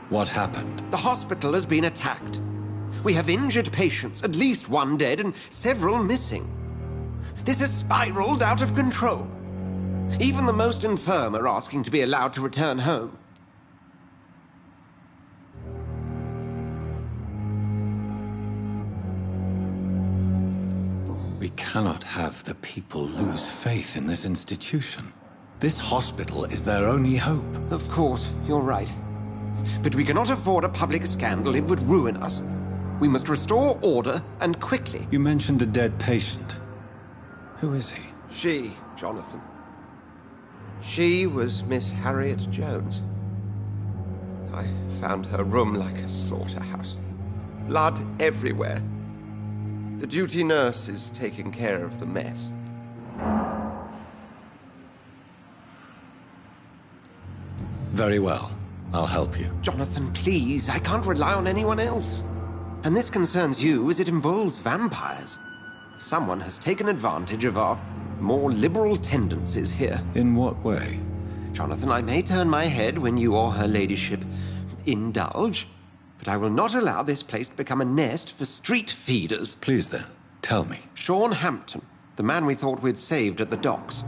What happened? The hospital has been attacked. We have injured patients, at least one dead and several missing. This has spiraled out of control. Even the most infirm are asking to be allowed to return home. We cannot have the people lose faith in this institution. This hospital is their only hope. Of course, you're right. But we cannot afford a public scandal. It would ruin us. We must restore order, and quickly. You mentioned a dead patient. Who is he? She, Jonathan. She was Miss Harriet Jones. I found her room like a slaughterhouse. Blood everywhere. The duty nurse is taking care of the mess. Very well. I'll help you. Jonathan, please. I can't rely on anyone else. And this concerns you as it involves vampires. Someone has taken advantage of our more liberal tendencies here. In what way? Jonathan, I may turn my head when you or her ladyship indulge, but I will not allow this place to become a nest for street feeders. Please then, tell me. Sean Hampton, the man we thought we'd saved at the docks.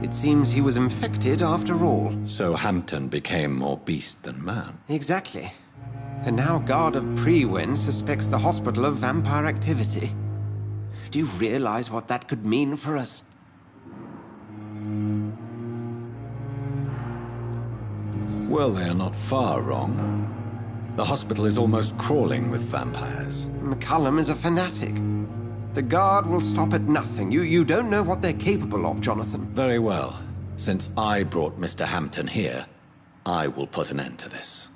It seems he was infected after all. So Hampton became more beast than man. Exactly. And now Guard of Premoi suspects the hospital of vampire activity. Do you realize what that could mean for us? Well, they are not far wrong. The hospital is almost crawling with vampires. McCullum is a fanatic. The Guard will stop at nothing. You don't know what they're capable of, Jonathan. Very well. Since I brought Mr. Hampton here, I will put an end to this.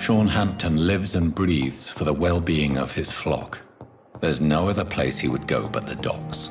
Sean Hampton lives and breathes for the well-being of his flock. There's no other place he would go but the docks.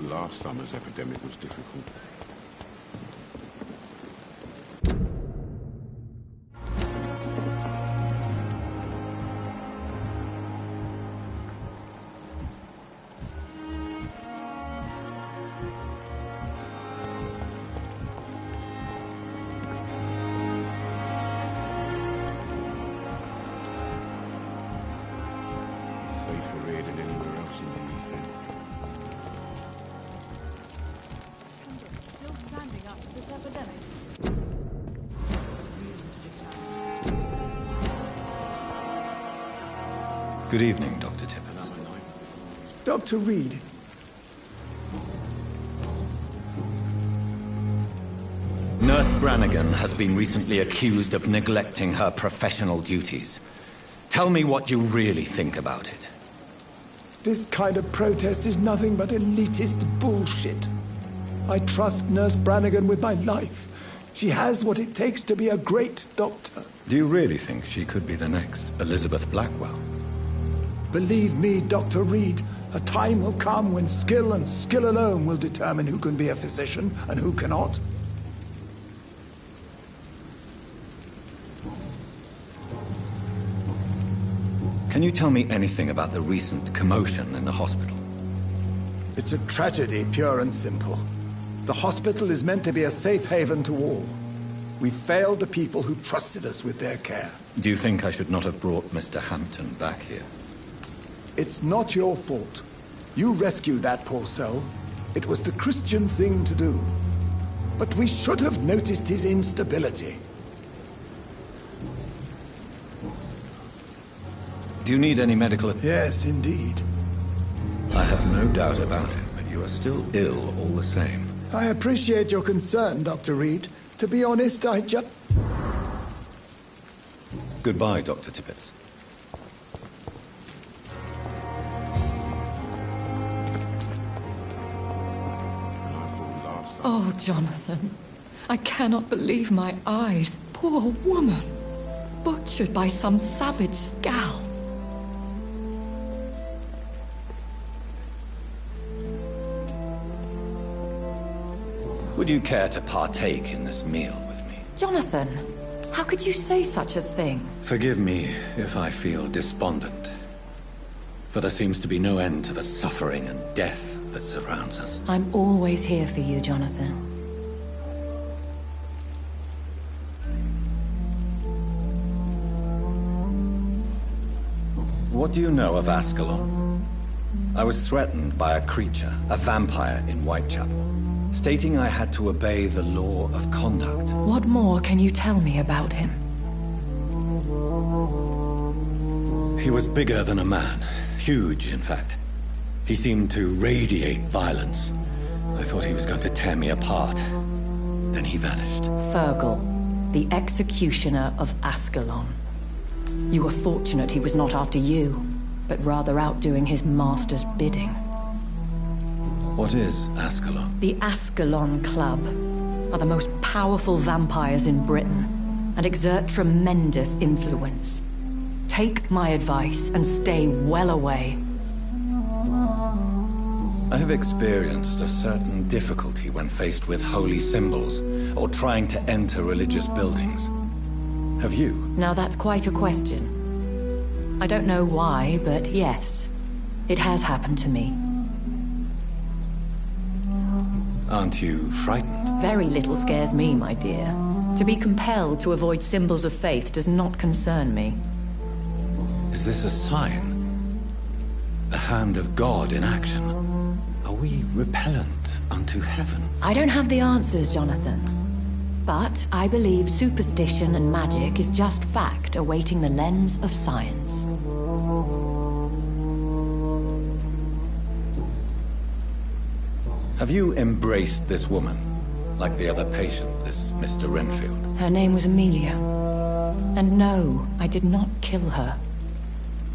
Last summer's epidemic was difficult. Safer here than anywhere else in the East End. Still standing after this epidemic. Good evening, Dr. Tippett. Dr. Reed. Nurse Brannigan has been recently accused of neglecting her professional duties. Tell me what you really think about it. This kind of protest is nothing but elitist bullshit. I trust Nurse Brannigan with my life. She has what it takes to be a great doctor. Do you really think she could be the next Elizabeth Blackwell? Believe me, Dr. Reed, a time will come when skill and skill alone will determine who can be a physician and who cannot. Can you tell me anything about the recent commotion in the hospital? It's a tragedy, pure and simple. The hospital is meant to be a safe haven to all. We failed the people who trusted us with their care. Do you think I should not have brought Mr. Hampton back here? It's not your fault. You rescued that poor soul. It was the Christian thing to do. but we should have noticed his instability. Do you need any medical... Yes, indeed. I have no doubt about it, but you are still ill all the same. I appreciate your concern, Dr. Reed. To be honest, I just... Goodbye, Dr. Tippett. Oh, Jonathan. I cannot believe my eyes. Poor woman. Butchered by some savage scowl. Would you care to partake in this meal with me? Jonathan, how could you say such a thing? Forgive me if I feel despondent. For there seems to be no end to the suffering and death that surrounds us. I'm always here for you, Jonathan. What do you know of Ascalon? I was threatened by a creature, a vampire in Whitechapel, stating I had to obey the law of conduct. What more can you tell me about him? He was bigger than a man. Huge, in fact. He seemed to radiate violence. I thought he was going to tear me apart. Then he vanished. Fergal, the executioner of Ascalon. You were fortunate he was not after you, but rather out doing his master's bidding. What is Ascalon? The Ascalon Club are the most powerful vampires in Britain and exert tremendous influence. Take my advice and stay well away. I have experienced a certain difficulty when faced with holy symbols or trying to enter religious buildings. Have you? Now that's quite a question. I don't know why, but yes, it has happened to me. Aren't you frightened? Very little scares me, my dear. To be compelled to avoid symbols of faith does not concern me. Is this a sign? The hand of God in action? Are we repellent unto heaven? I don't have the answers, Jonathan. But I believe superstition and magic is just fact awaiting the lens of science. Have you embraced this woman? Like the other patient, this Mr. Renfield? Her name was Amelia. And no, I did not kill her.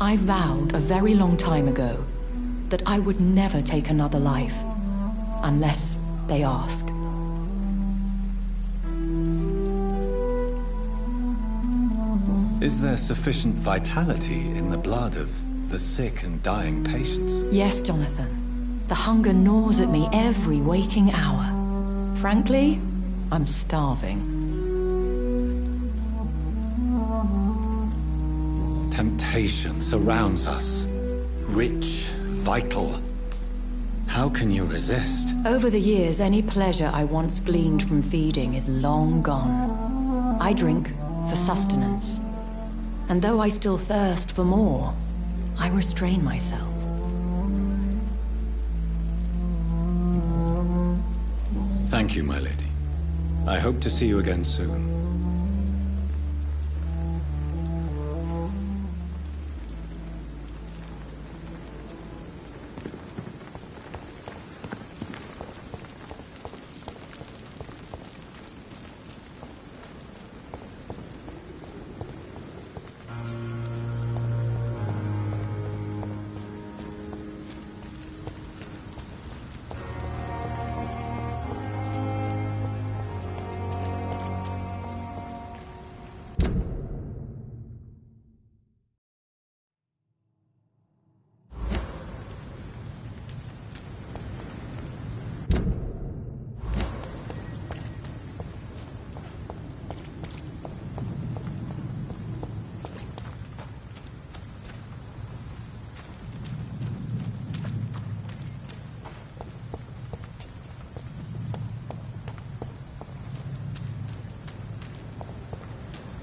I vowed a very long time ago that I would never take another life, unless they ask. Is there sufficient vitality in the blood of the sick and dying patients? Yes, Jonathan. The hunger gnaws at me every waking hour. Frankly, I'm starving. Temptation surrounds us. Rich, vital. How can you resist? Over the years, any pleasure I once gleaned from feeding is long gone. I drink for sustenance. And though I still thirst for more, I restrain myself. Thank you, my lady. I hope to see you again soon.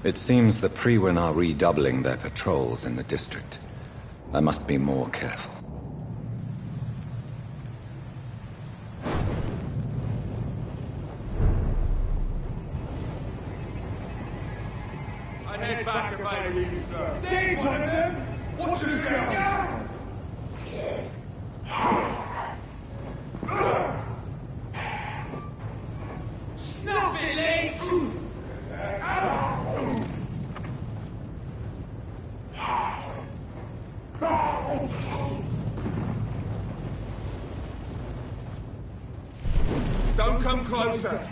It seems the Prewin are redoubling their patrols in the district. I must be more careful. head back if I were you, sir. There's one of them! Watch yourselves! Snuff it, legs! Don't come closer.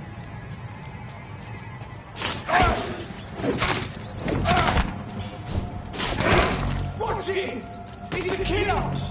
Watch it! It's a killer!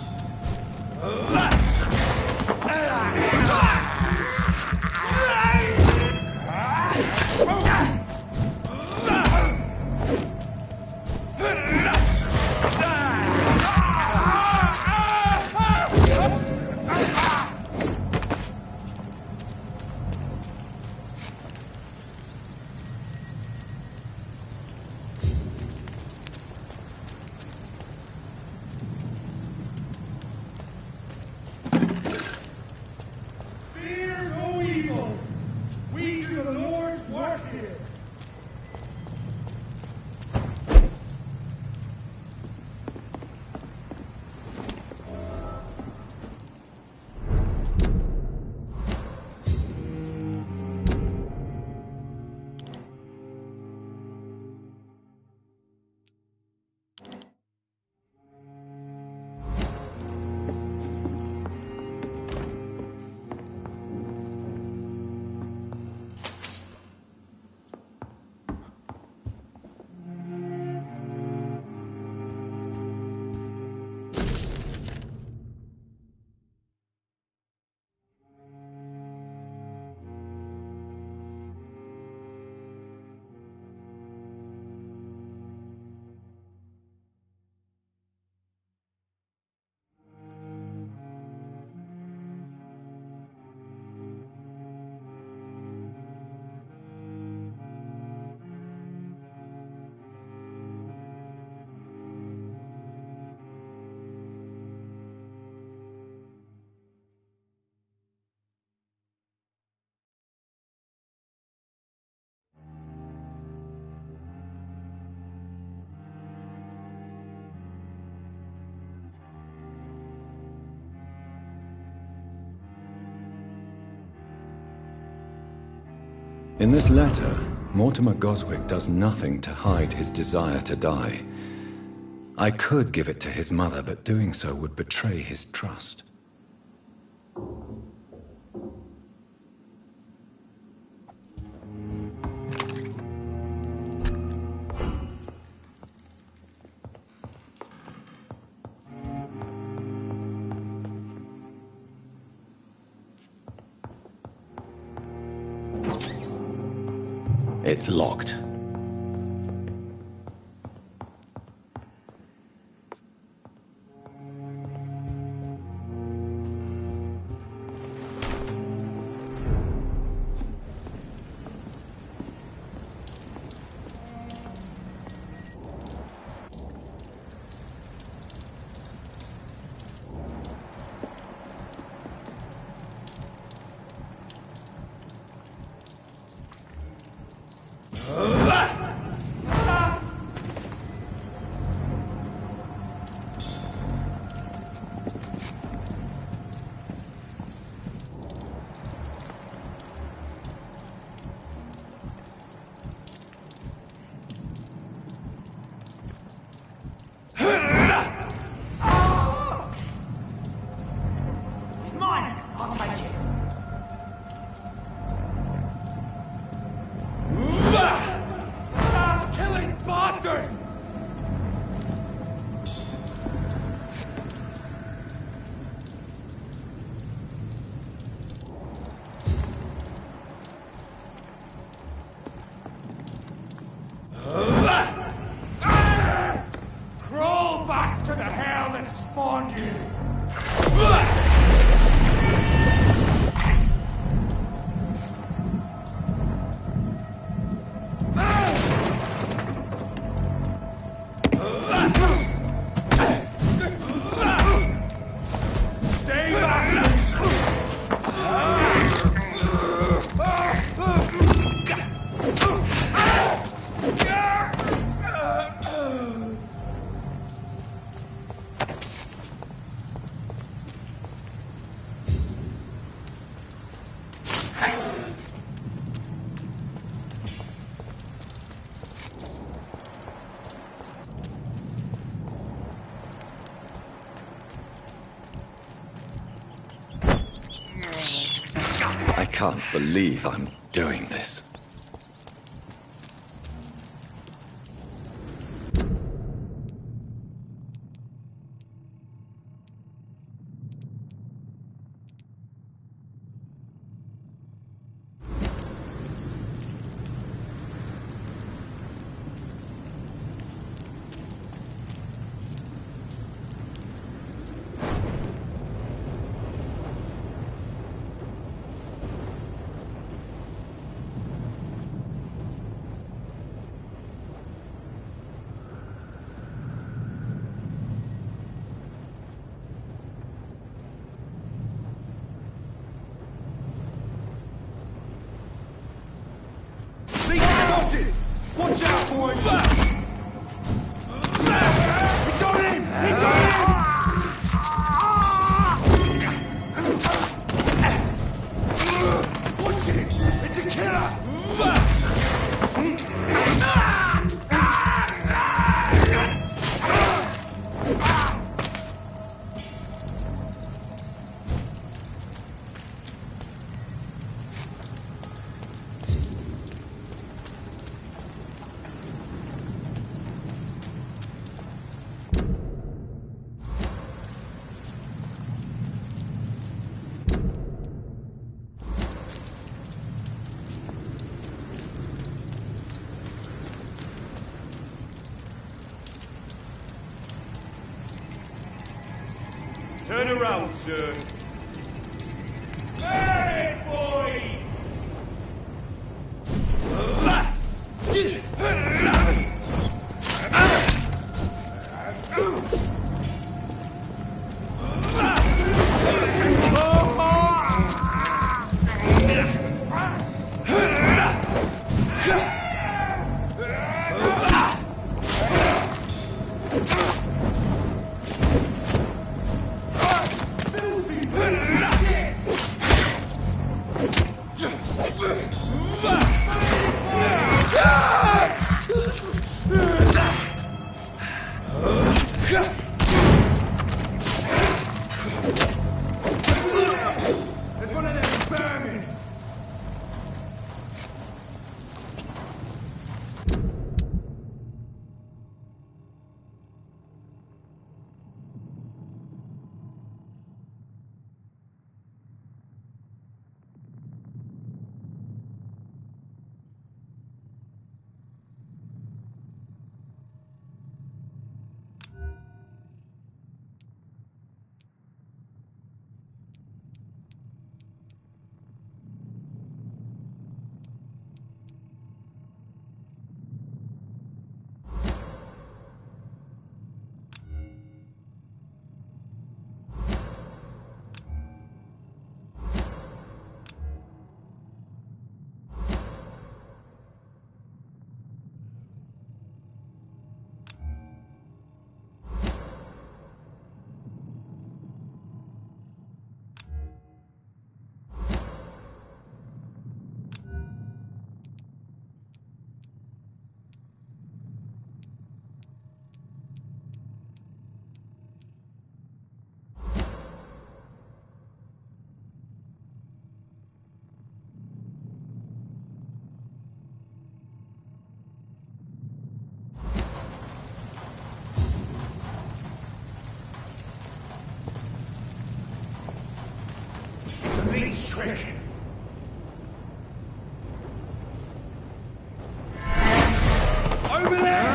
In this letter, Mortimer Goswick does nothing to hide his desire to die. I could give it to his mother, but doing so would betray his trust. It's locked. can't believe I'm doing this. Watch out, boys! It's on him! It's on him! Watch it! It's a killer! Turn around, sir. Hey, boys! There's one of them vermin! It's a trick. Over there!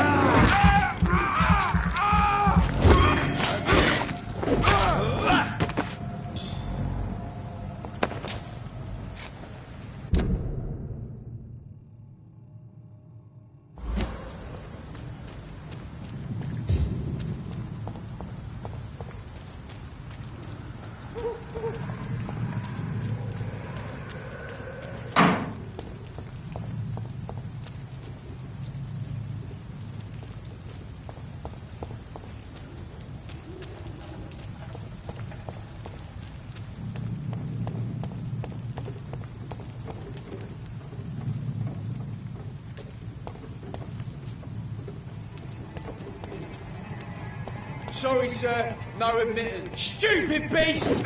Sorry, sir. No admittance. Stupid beast!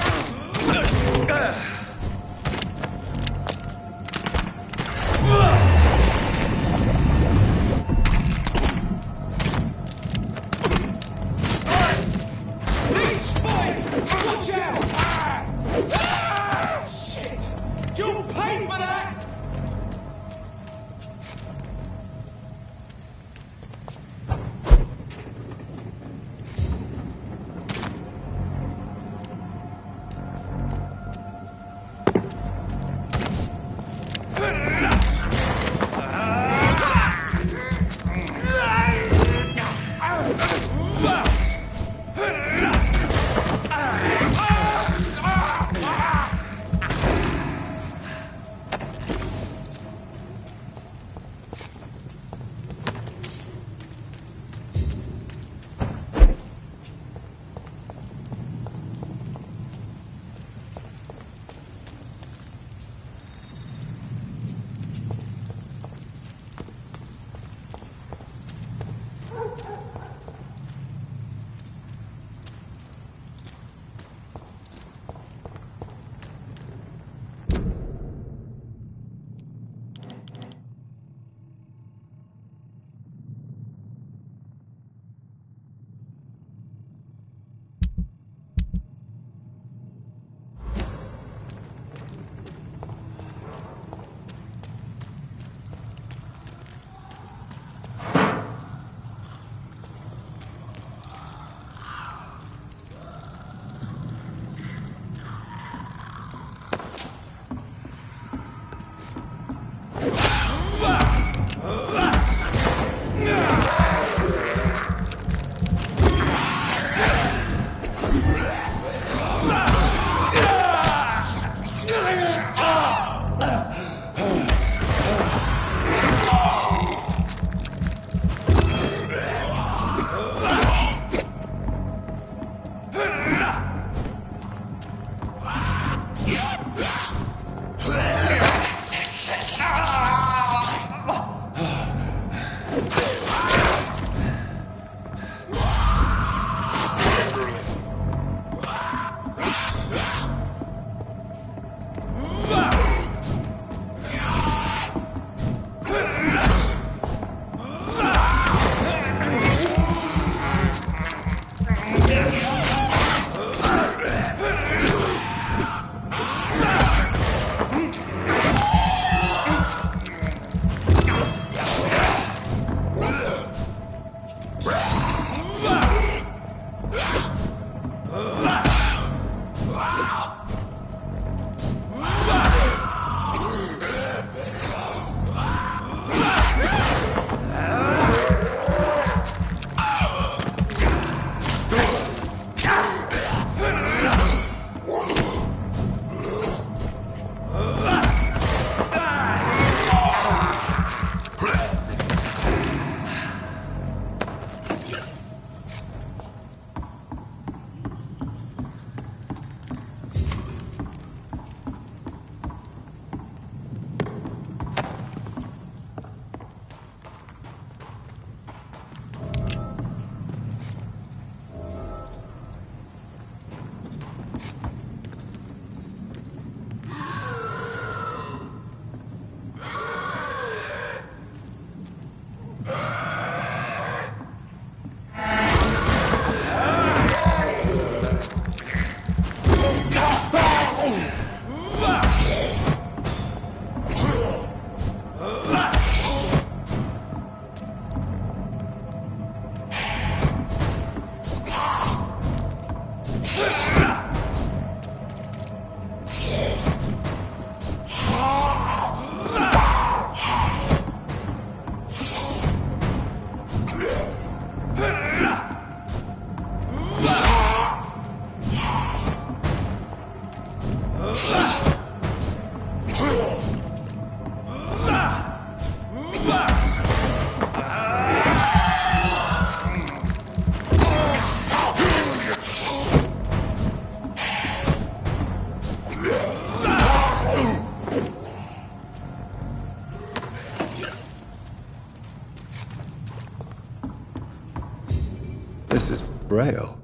Braille.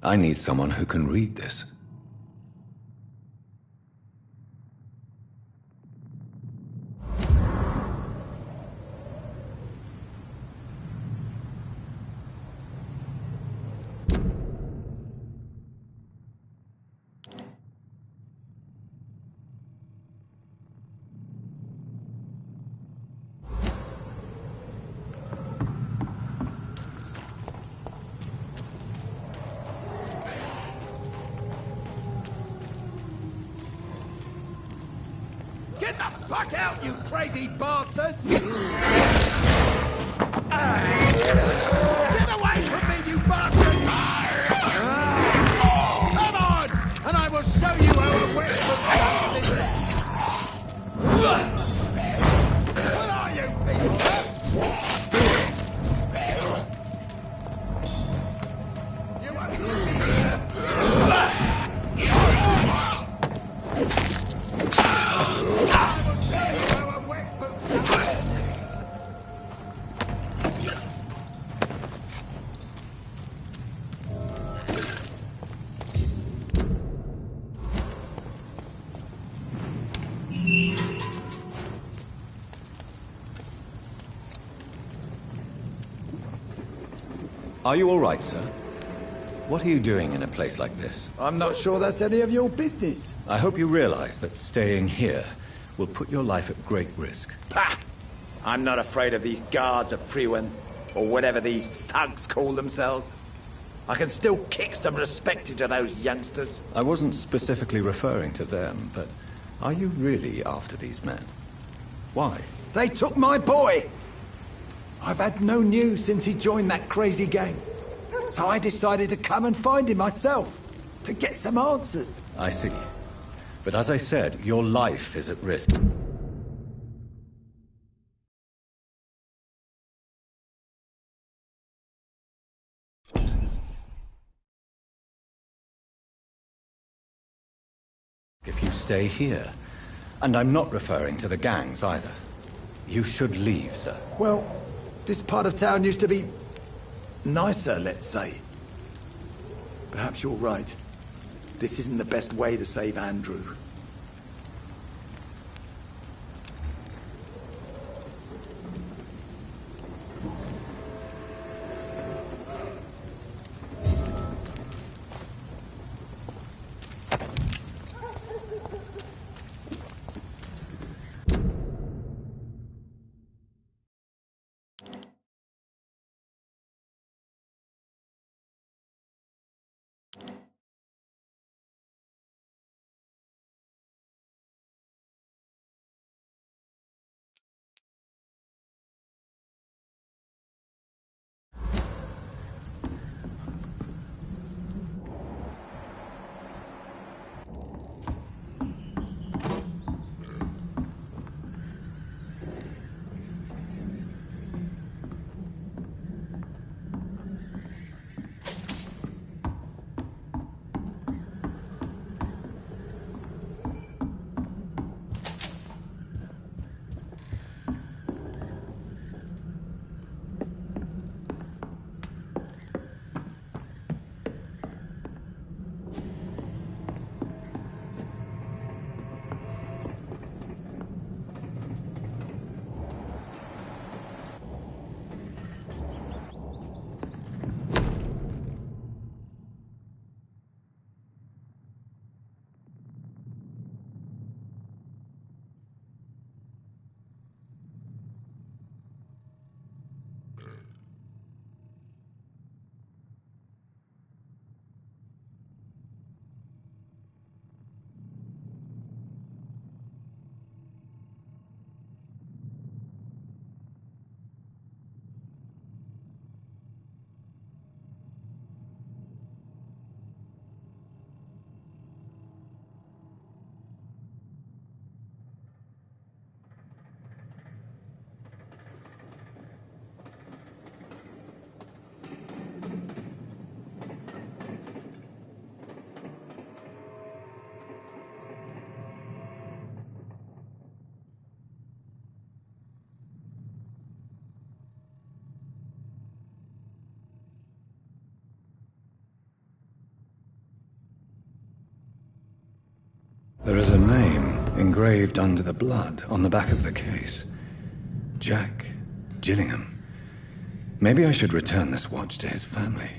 I need someone who can read this. Get the fuck out, you crazy bastard! Get away from me, you bastard! Come on, and I will show you how a witch will this. What are you people? You Are you all right, sir? What are you doing in a place like this? I'm not sure that's any of your business. I hope you realize that staying here will put your life at great risk. Pah! I'm not afraid of these guards of Prewin, or whatever these thugs call themselves. I can still kick some respect into those youngsters. I wasn't specifically referring to them, but are you really after these men? Why? They took my boy! I've had no news since he joined that crazy gang. So I decided to come and find him myself, to get some answers. I see. But as I said, your life is at risk. If you stay here, and I'm not referring to the gangs either, you should leave, sir. Well, this part of town used to be nicer, let's say. Perhaps you're right. This isn't the best way to save Andrew. There is a name engraved under the blood on the back of the case. Jack Gillingham. Maybe I should return this watch to his family.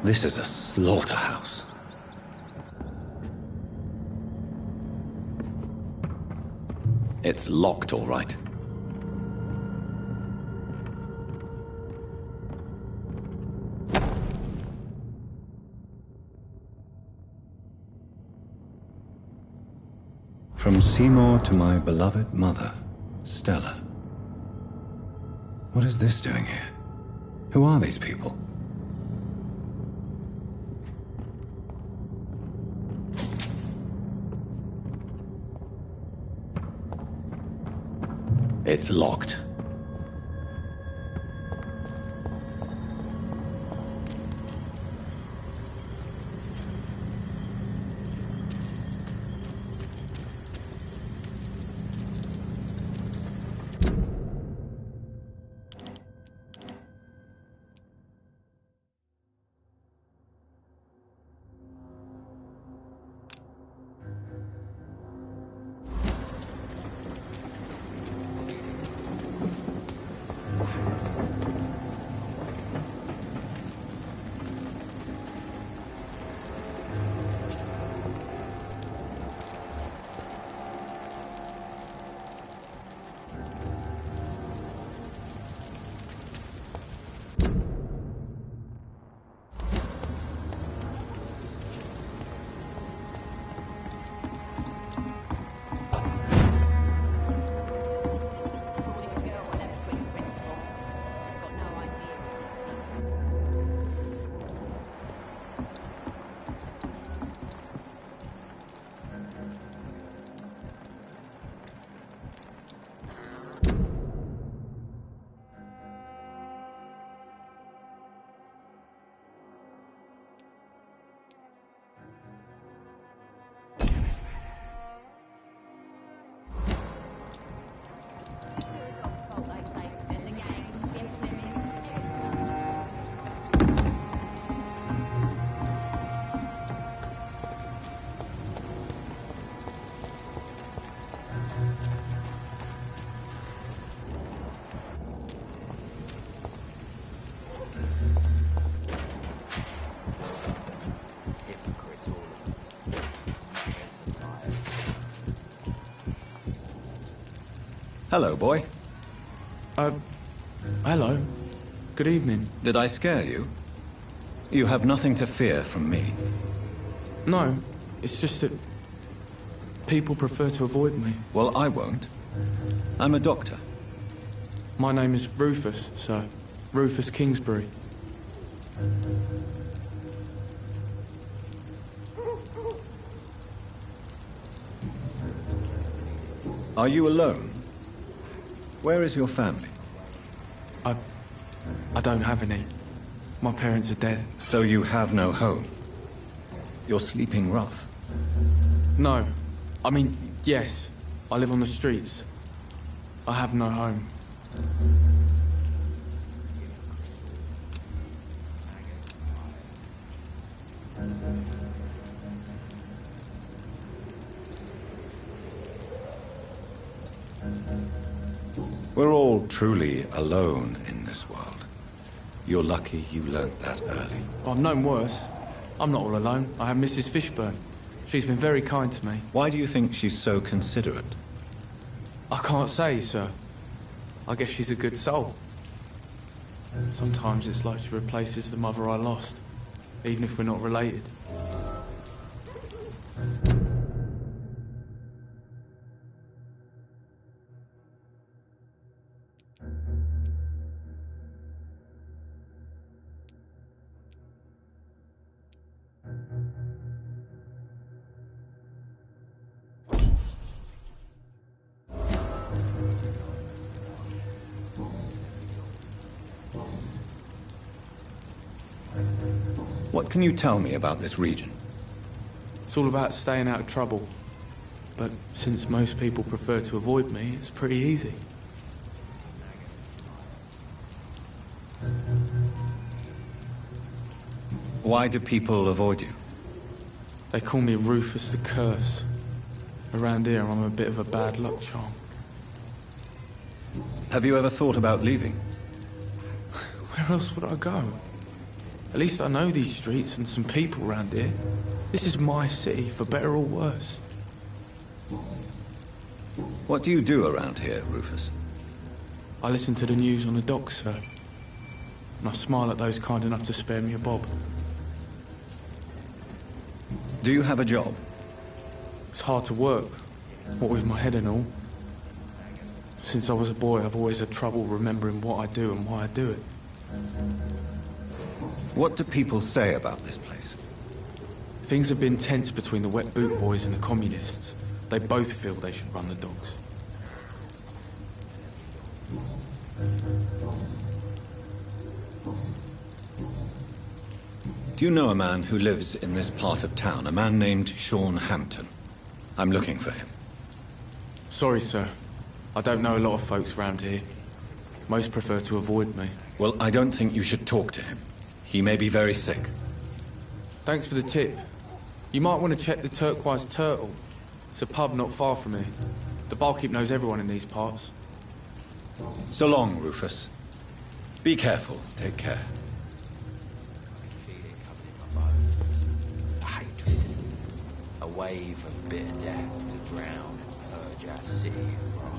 This is a slaughterhouse. It's locked, all right. From Seymour to my beloved mother, Stella. What is this doing here? Who are these people? It's locked. Hello, boy. Hello. Good evening. Did I scare you? You have nothing to fear from me. No, it's just that people prefer to avoid me. Well, I won't. I'm a doctor. My name is Rufus, sir. Rufus Kingsbury. Are you alone? Where is your family? I don't have any. My parents are dead. So you have no home? You're sleeping rough? No. I mean, yes. I live on the streets. I have no home. We're all truly alone in this world. You're lucky you learnt that early. I've known worse. I'm not all alone. I have Mrs. Fishburne. She's been very kind to me. Why do you think she's so considerate? I can't say, sir. I guess she's a good soul. Sometimes it's like she replaces the mother I lost, even if we're not related. What can you tell me about this region? It's all about staying out of trouble. But since most people prefer to avoid me, it's pretty easy. Why do people avoid you? They call me Rufus the Curse. Around here, I'm a bit of a bad luck charm. Have you ever thought about leaving? Where else would I go? At least I know these streets and some people around here. This is my city, for better or worse. What do you do around here, Rufus? I listen to the news on the docks, sir. And I smile at those kind enough to spare me a bob. Do you have a job? It's hard to work, what with my head and all. Since I was a boy, I've always had trouble remembering what I do and why I do it. What do people say about this place? Things have been tense between the Wet Boot Boys and the Communists. They both feel they should run the dogs. Do you know a man who lives in this part of town? A man named Sean Hampton. I'm looking for him. Sorry, sir. I don't know a lot of folks around here. Most prefer to avoid me. Well, I don't think you should talk to him. He may be very sick. Thanks for the tip. You might want to check the Turquoise Turtle. It's a pub not far from here. The barkeep knows everyone in these parts. So long, Rufus. Be careful. Take care. A wave of bitter death to drown and purge our city of wrath.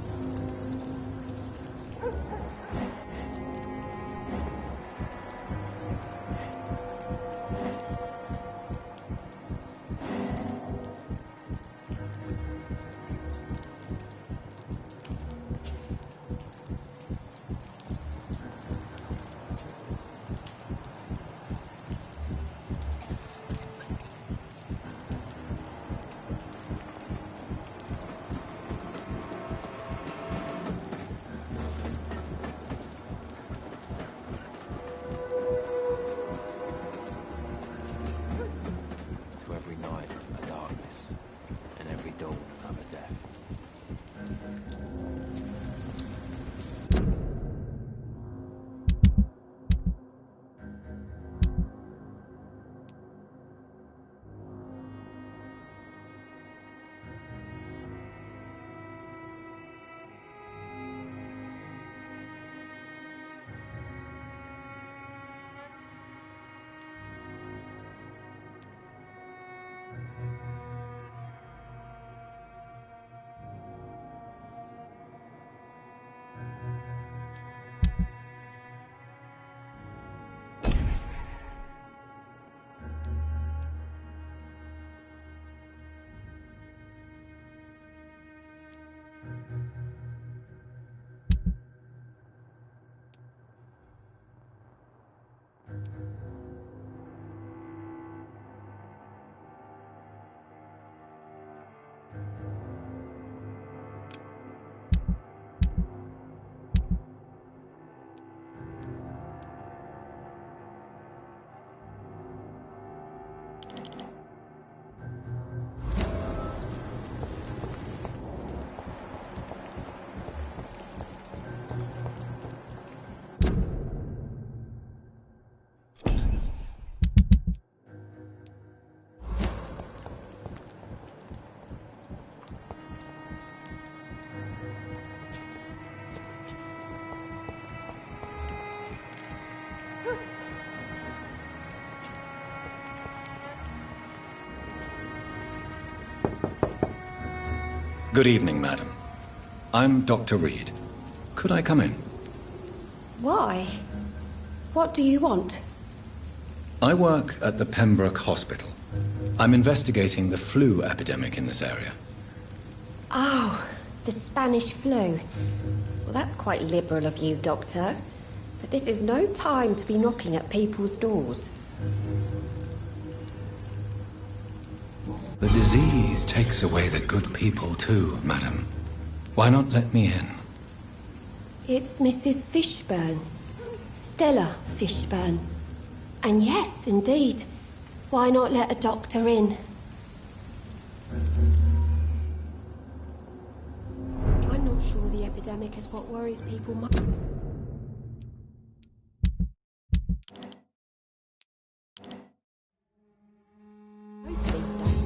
Good evening, madam. I'm Dr. Reed. Could I come in? Why? What do you want? I work at the Pembroke Hospital. I'm investigating the flu epidemic in this area. Oh, the Spanish flu. Well, that's quite liberal of you, Doctor. But this is no time to be knocking at people's doors. The disease takes away the good people too, madam. Why not let me in? It's Mrs. Fishburne. Stella Fishburne. And yes, indeed. Why not let a doctor in? I'm not sure the epidemic is what worries people much. Most these days.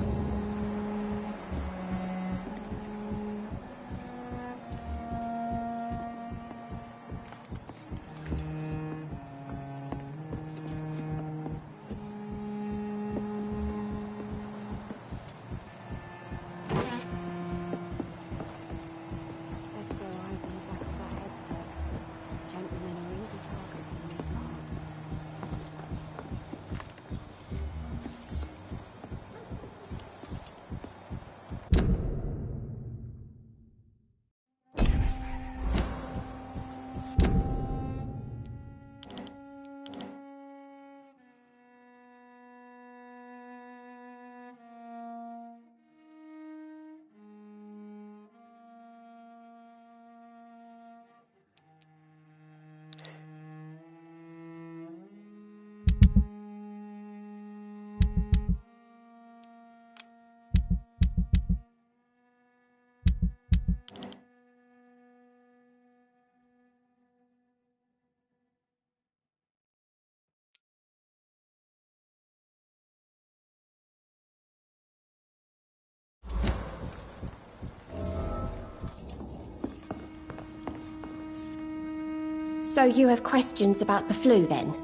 So you have questions about the flu, then?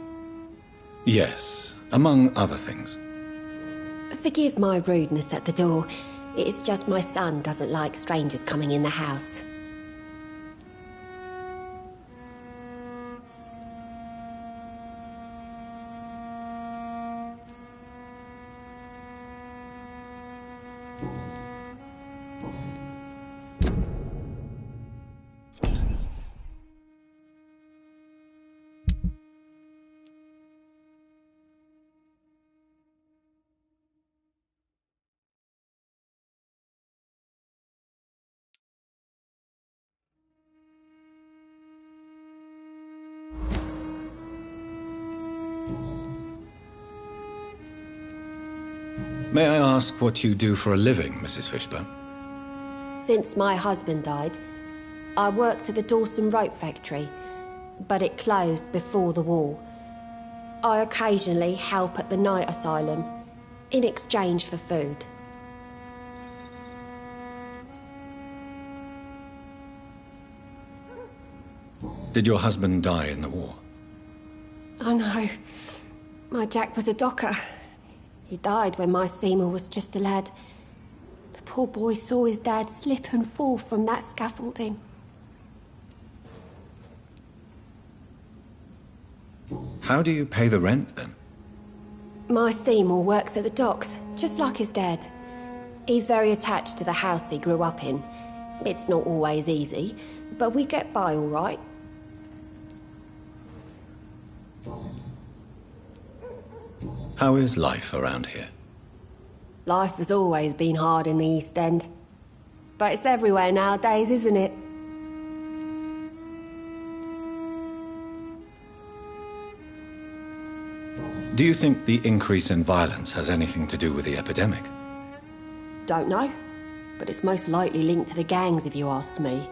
Yes, among other things. Forgive my rudeness at the door. It's just my son doesn't like strangers coming in the house. May I ask what you do for a living, Mrs. Fishburne? Since my husband died, I worked at the Dawson Rope factory, but it closed before the war. I occasionally help at the night asylum, in exchange for food. Did your husband die in the war? Oh no, my Jack was a docker. He died when my Seymour was just a lad. The poor boy saw his dad slip and fall from that scaffolding. How do you pay the rent, then? My Seymour works at the docks, just like his dad. He's very attached to the house he grew up in. It's not always easy, but we get by all right. How is life around here? Life has always been hard in the East End. But it's everywhere nowadays, isn't it? Do you think the increase in violence has anything to do with the epidemic? Don't know. But it's most likely linked to the gangs, if you ask me.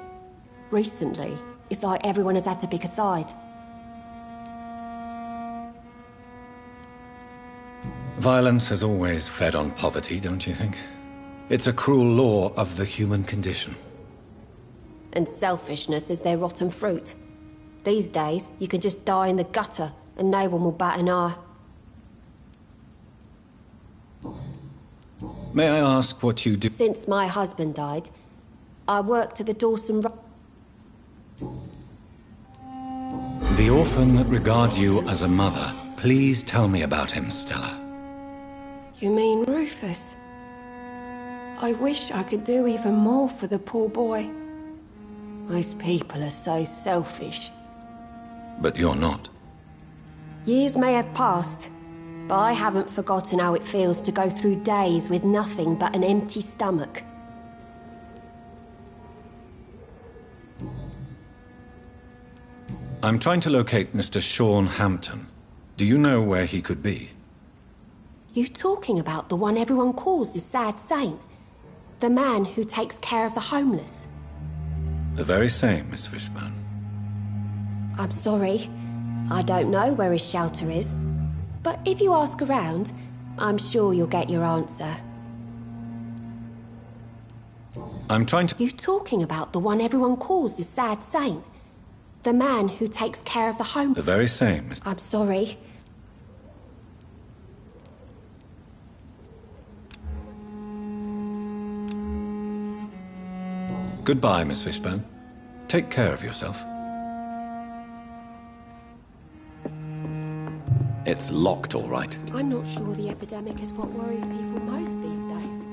Recently, it's like everyone has had to pick a side. Violence has always fed on poverty, don't you think? It's a cruel law of the human condition. And selfishness is their rotten fruit. These days, you can just die in the gutter and no one will bat an eye. May I ask what you do? Since my husband died, I worked at the Dawson Rope. The orphan that regards you as a mother. Please tell me about him, Stella. You mean Rufus? I wish I could do even more for the poor boy. Most people are so selfish. But you're not. Years may have passed, but I haven't forgotten how it feels to go through days with nothing but an empty stomach. I'm trying to locate Mr. Sean Hampton. Do you know where he could be? You talking about the one everyone calls the sad saint? The man who takes care of the homeless? The very same, Miss Fishburne. I'm sorry. I don't know where his shelter is. But if you ask around, I'm sure you'll get your answer. I'm trying to... You talking about the one everyone calls the sad saint? The man who takes care of the homeless? The very same, Miss... I'm sorry. Goodbye, Miss Fishburne. Take care of yourself. It's locked, all right. I'm not sure the epidemic is what worries people most these days.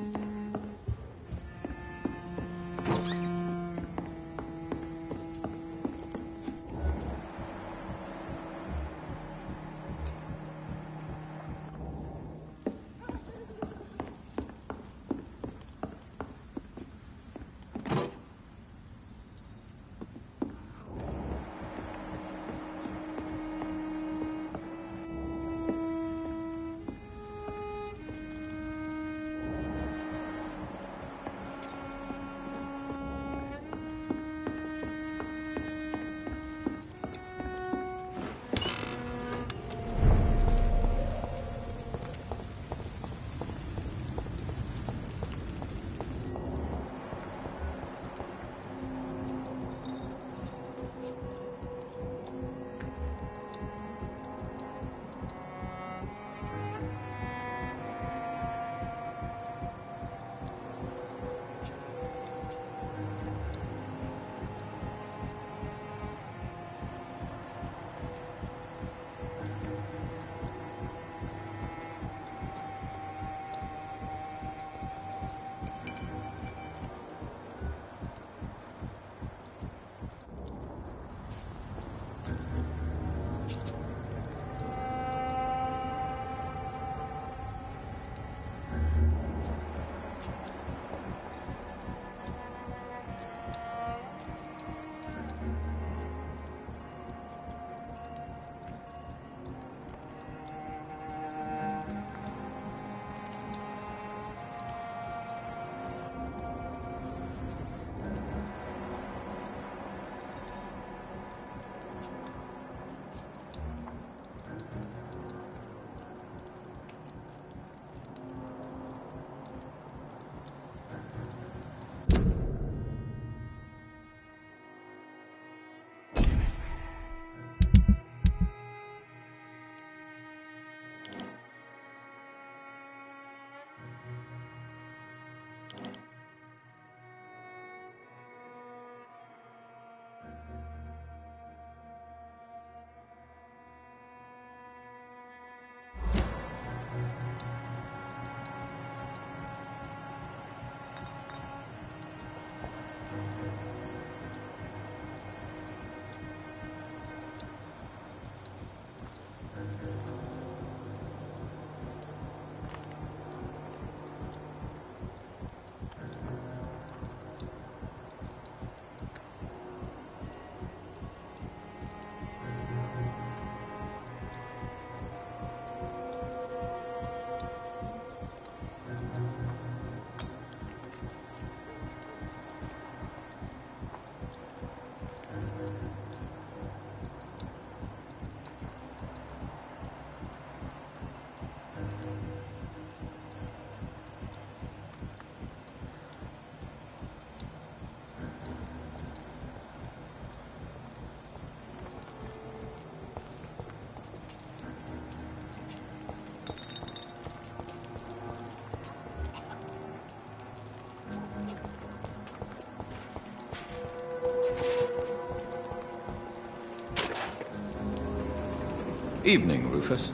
Evening, Rufus.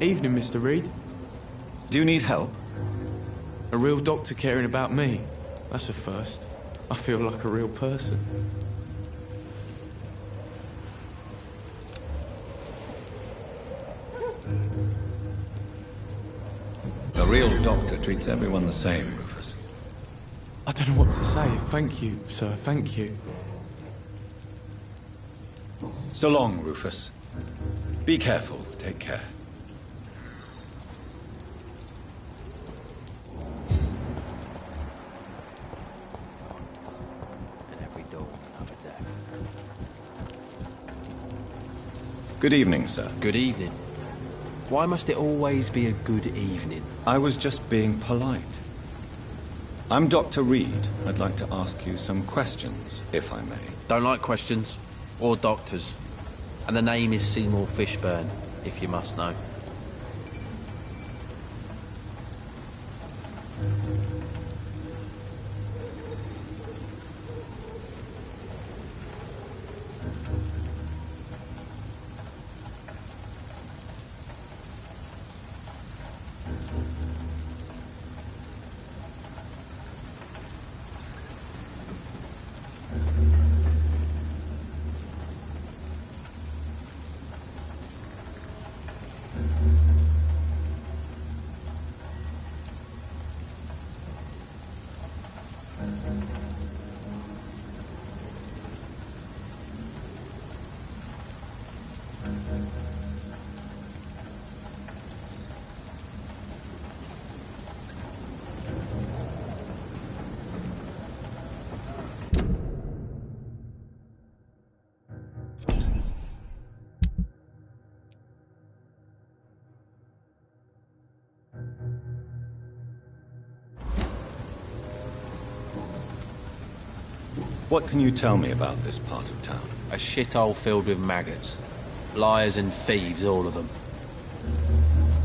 Evening, Mr. Reed. Do you need help? A real doctor caring about me. That's a first. I feel like a real person. A real doctor treats everyone the same, Rufus. I don't know what to say. Thank you, sir. Thank you. So long, Rufus. Be careful. Take care. And every door another death. Good evening, sir. Good evening. Why must it always be a good evening? I was just being polite. I'm Dr. Reed. I'd like to ask you some questions, if I may. Don't like questions. Or doctors. And the name is Seymour Fishburne, if you must know. What can you tell me about this part of town? A shithole filled with maggots. Liars and thieves, all of them.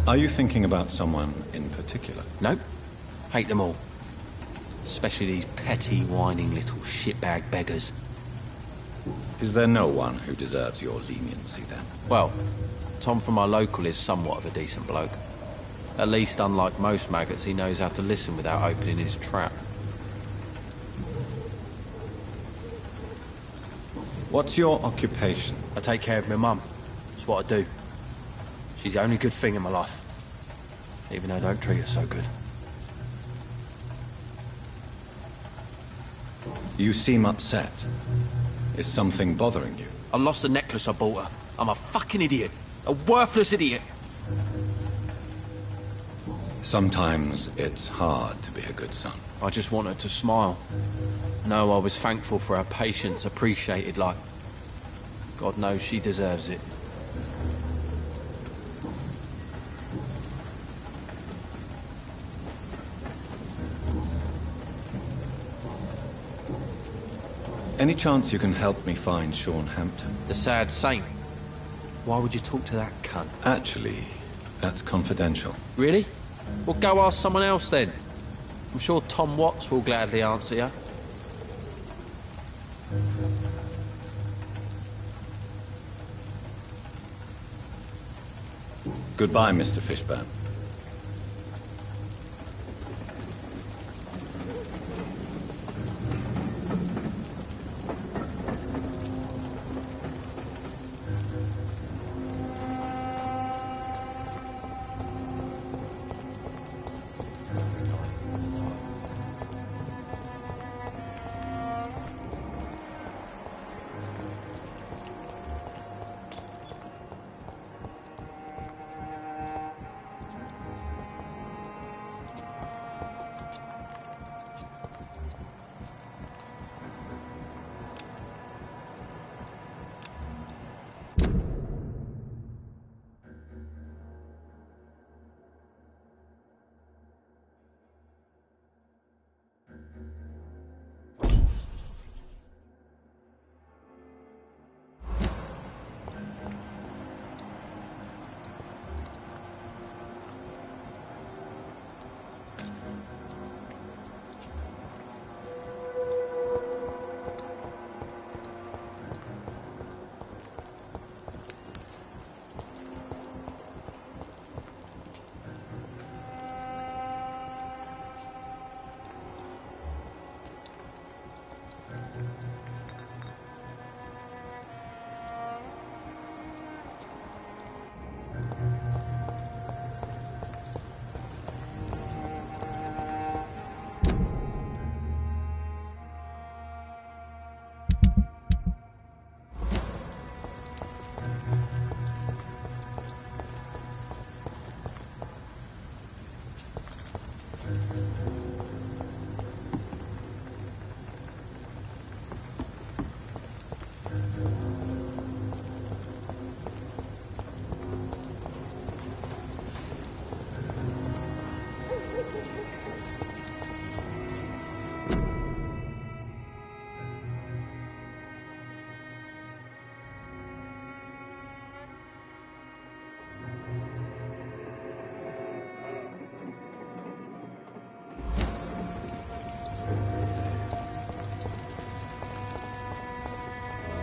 Are you thinking about someone in particular? Nope. Hate them all. Especially these petty, whining little shitbag beggars. Is there no one who deserves your leniency, then? Well, Tom from our local is somewhat of a decent bloke. At least, unlike most maggots, he knows how to listen without opening his trap. What's your occupation? I take care of my mum. It's what I do. She's the only good thing in my life. Even though I don't treat her so good. You seem upset. Is something bothering you? I lost the necklace I bought her. I'm a fucking idiot. A worthless idiot. Sometimes it's hard to be a good son. I just want her to smile. No, I was thankful for her patience, appreciated like... God knows she deserves it. Any chance you can help me find Sean Hampton? The sad saint. Why would you talk to that cunt? Actually, that's confidential. Really? Well, go ask someone else then. I'm sure Tom Watts will gladly answer you. Goodbye, Mr. Fishburne.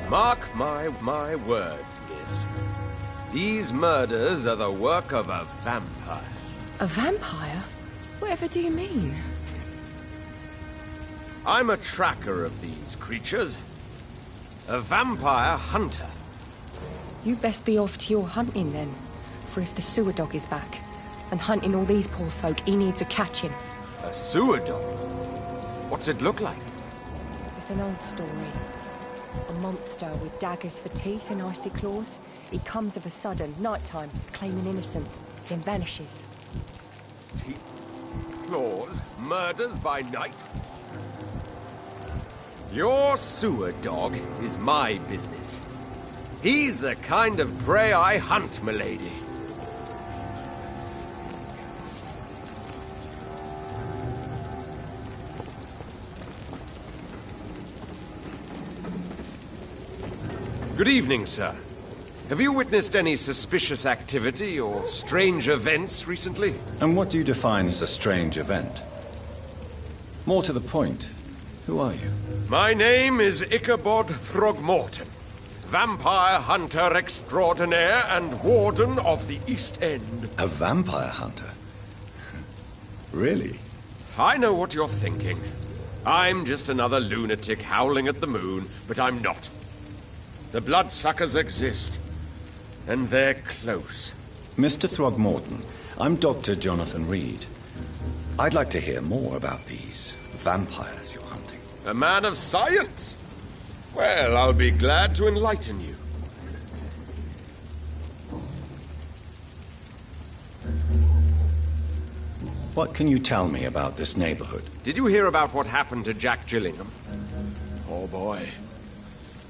Mark my words, miss. These murders are the work of a vampire. A vampire? Whatever do you mean? I'm a tracker of these creatures. A vampire hunter. You best be off to your hunting then. For if the sewer dog is back, and hunting all these poor folk, he needs a catching. A sewer dog? What's it look like? It's an old story. A monster with daggers for teeth and icy claws. He comes of a sudden, nighttime, claiming innocence, then vanishes. Teeth, claws, murders by night? Your sewer dog is my business. He's the kind of prey I hunt, milady. Good evening, sir. Have you witnessed any suspicious activity or strange events recently? And what do you define as a strange event? More to the point, who are you? My name is Ichabod Throgmorton, vampire hunter extraordinaire and warden of the East End. A vampire hunter? Really? I know what you're thinking. I'm just another lunatic howling at the moon, but I'm not. The bloodsuckers exist, and they're close. Mr. Throgmorton, I'm Dr. Jonathan Reed. I'd like to hear more about these vampires you're hunting. A man of science? Well, I'll be glad to enlighten you. What can you tell me about this neighborhood? Did you hear about what happened to Jack Gillingham? Oh boy.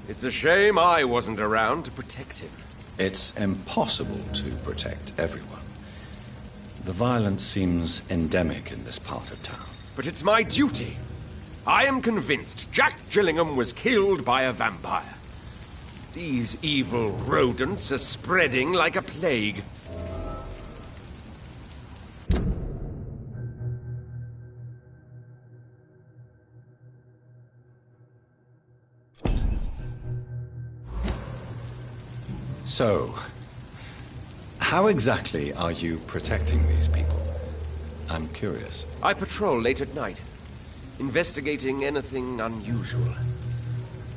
It's a shame I wasn't around to protect him. It's impossible to protect everyone. The violence seems endemic in this part of town. But it's my duty. I am convinced Jack Gillingham was killed by a vampire. These evil rodents are spreading like a plague. So, how exactly are you protecting these people? I'm curious. I patrol late at night, investigating anything unusual.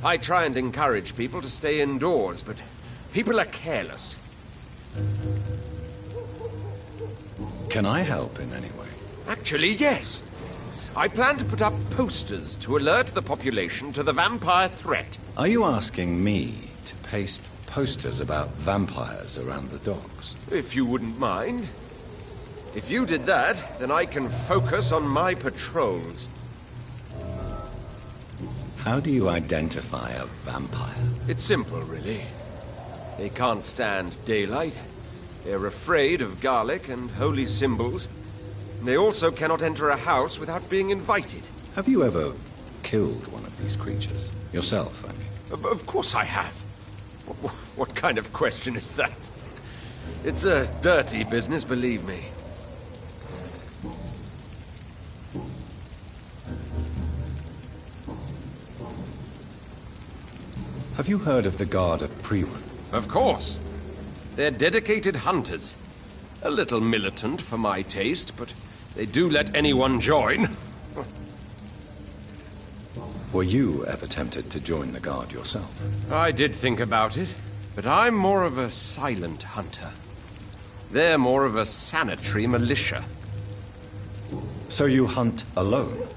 I try and encourage people to stay indoors, but people are careless. Can I help in any way? Actually, yes. I plan to put up posters to alert the population to the vampire threat. Are you asking me to paste posters about vampires around the docks? If you wouldn't mind. If you did that, then I can focus on my patrols. How do you identify a vampire? It's simple, really. They can't stand daylight. They're afraid of garlic and holy symbols. They also cannot enter a house without being invited. Have you ever killed one of these creatures? Yourself, I mean. Of course I have. What kind of question is that? It's a dirty business, believe me. Have you heard of the Guard of Premon? Of course. They're dedicated hunters. A little militant for my taste, but they do let anyone join. Were you ever tempted to join the Guard yourself? I did think about it, but I'm more of a silent hunter. They're more of a sanitary militia. So you hunt alone?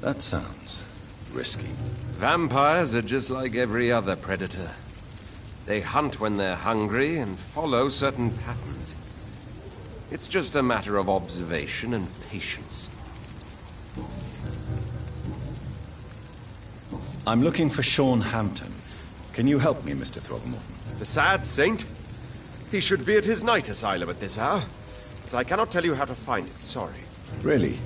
That sounds risky. Vampires are just like every other predator. They hunt when they're hungry and follow certain patterns. It's just a matter of observation and patience. I'm looking for Sean Hampton. Can you help me, Mr. Throgmorton? The sad saint? He should be at his night asylum at this hour. But I cannot tell you how to find it, sorry. Really?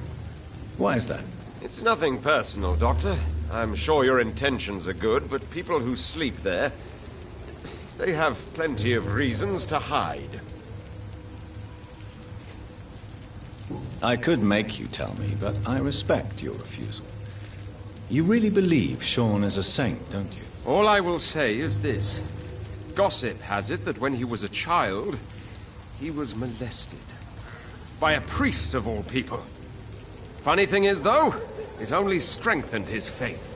Why is that? It's nothing personal, Doctor. I'm sure your intentions are good, but people who sleep there, they have plenty of reasons to hide. I could make you tell me, but I respect your refusal. You really believe Sean is a saint, don't you? All I will say is this. Gossip has it that when he was a child, he was molested. By a priest of all people. Funny thing is, though, it only strengthened his faith.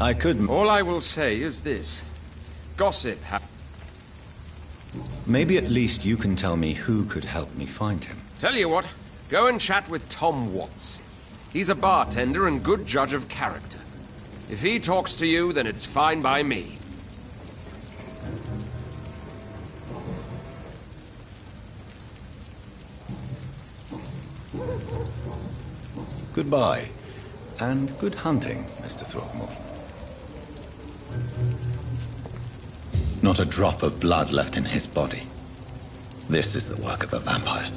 I could... All I will say is this. Gossip Maybe at least you can tell me who could help me find him. Tell you what, go and chat with Tom Watts. He's a bartender and good judge of character. If he talks to you, then it's fine by me. Goodbye. And good hunting, Mr. Throckmorton. Not a drop of blood left in his body. This is the work of a vampire.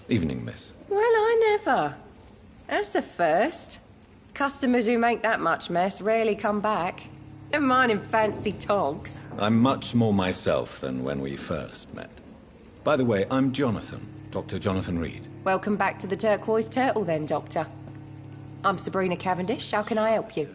Evening, miss. Well, I never. That's a first. Customers who make that much mess rarely come back. Never mind in fancy togs. I'm much more myself than when we first met. By the way, I'm Jonathan, Dr. Jonathan Reed. Welcome back to the Turquoise Turtle then, Doctor. I'm Sabrina Cavendish. How can I help you?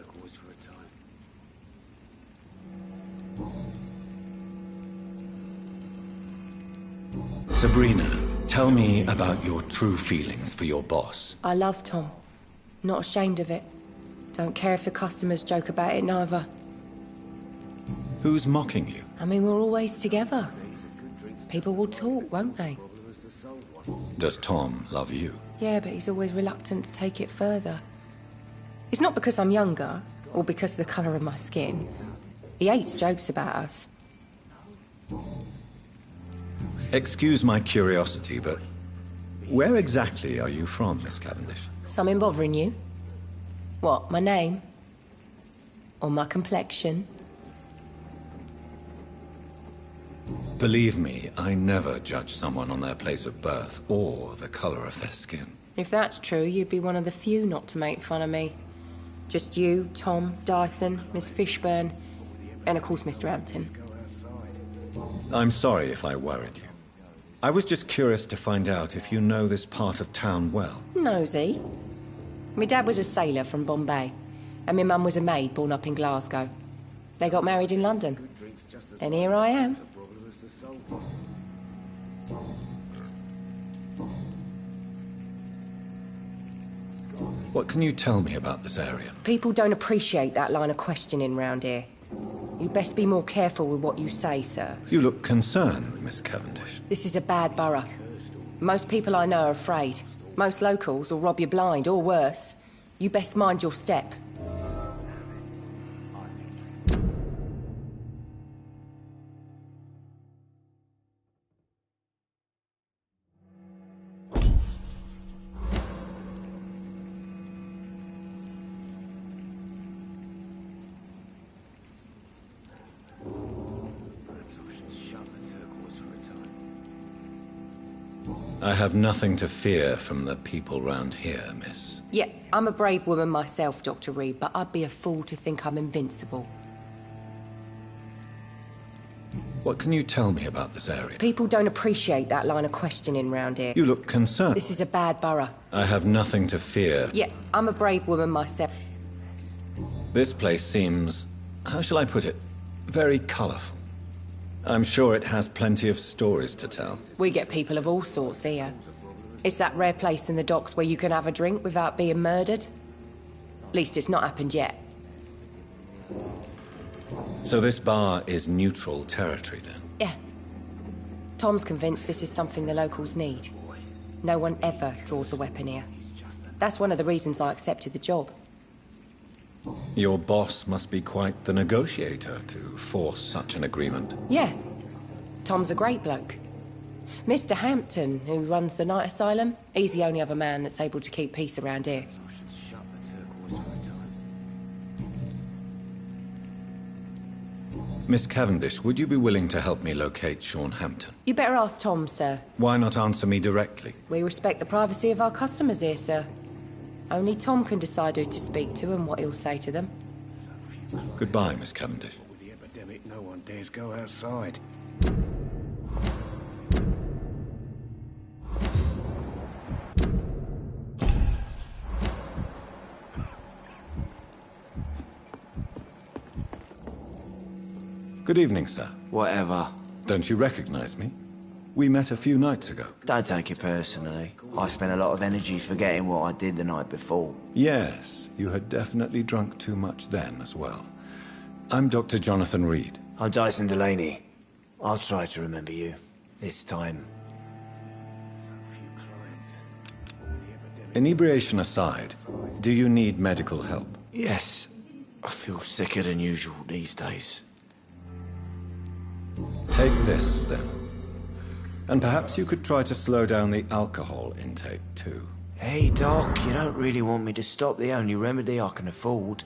Sabrina, tell me about your true feelings for your boss. I love Tom. Not ashamed of it. Don't care if the customers joke about it, neither. Who's mocking you? I mean, we're always together. People will talk, won't they? Does Tom love you? Yeah, but he's always reluctant to take it further. It's not because I'm younger, or because of the colour of my skin. He hates jokes about us. Excuse my curiosity, but where exactly are you from, Miss Cavendish? Something bothering you? What, my name? Or my complexion? Believe me, I never judge someone on their place of birth or the colour of their skin. If that's true, you'd be one of the few not to make fun of me. Just you, Tom, Dyson, Miss Fishburne, and of course Mr. Hampton. I'm sorry if I worried you. I was just curious to find out if you know this part of town well. Nosy. My dad was a sailor from Bombay, and my mum was a maid born up in Glasgow. They got married in London. And here I am. What can you tell me about this area? People don't appreciate that line of questioning round here. You'd best be more careful with what you say, sir. You look concerned, Miss Cavendish. This is a bad borough. Most people I know are afraid. Most locals will rob you blind, or worse. You best mind your step. I have nothing to fear from the people round here, miss. Yeah, I'm a brave woman myself, Dr. Reed, but I'd be a fool to think I'm invincible. What can you tell me about this area? People don't appreciate that line of questioning round here. You look concerned. This is a bad borough. I have nothing to fear. Yeah, I'm a brave woman myself. This place seems, how shall I put it, very colourful. I'm sure it has plenty of stories to tell. We get people of all sorts here. It's that rare place in the docks where you can have a drink without being murdered. At least it's not happened yet. So this bar is neutral territory, then? Yeah. Tom's convinced this is something the locals need. No one ever draws a weapon here. That's one of the reasons I accepted the job. Your boss must be quite the negotiator to force such an agreement. Yeah. Tom's a great bloke. Mr. Hampton, who runs the night asylum, he's the only other man that's able to keep peace around here. Miss Cavendish, would you be willing to help me locate Sean Hampton? You better ask Tom, sir. Why not answer me directly? We respect the privacy of our customers here, sir. Only Tom can decide who to speak to and what he'll say to them. Goodbye, Miss Cavendish. With the epidemic, no one dares go outside. Good evening, sir. Whatever. Don't you recognize me? We met a few nights ago. Don't take it personally. I spent a lot of energy forgetting what I did the night before. Yes, you had definitely drunk too much then as well. I'm Dr. Jonathan Reed. I'm Dyson Delaney. I'll try to remember you. This time. Inebriation aside, do you need medical help? Yes. I feel sicker than usual these days. Take this, then. And perhaps you could try to slow down the alcohol intake, too. Hey, Doc, you don't really want me to stop the only remedy I can afford.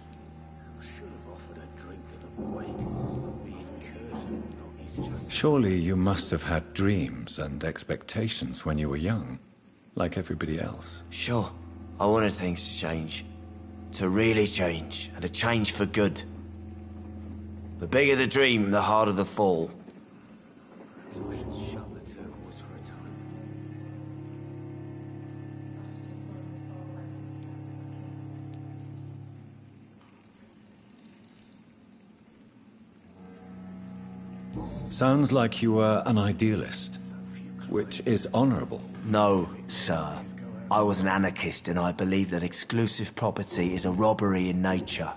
Surely you must have had dreams and expectations when you were young, like everybody else. Sure. I wanted things to change. To really change, and to change for good. The bigger the dream, the harder the fall. Sounds like you were an idealist, which is honorable. No, sir. I was an anarchist and I believed that exclusive property is a robbery in nature.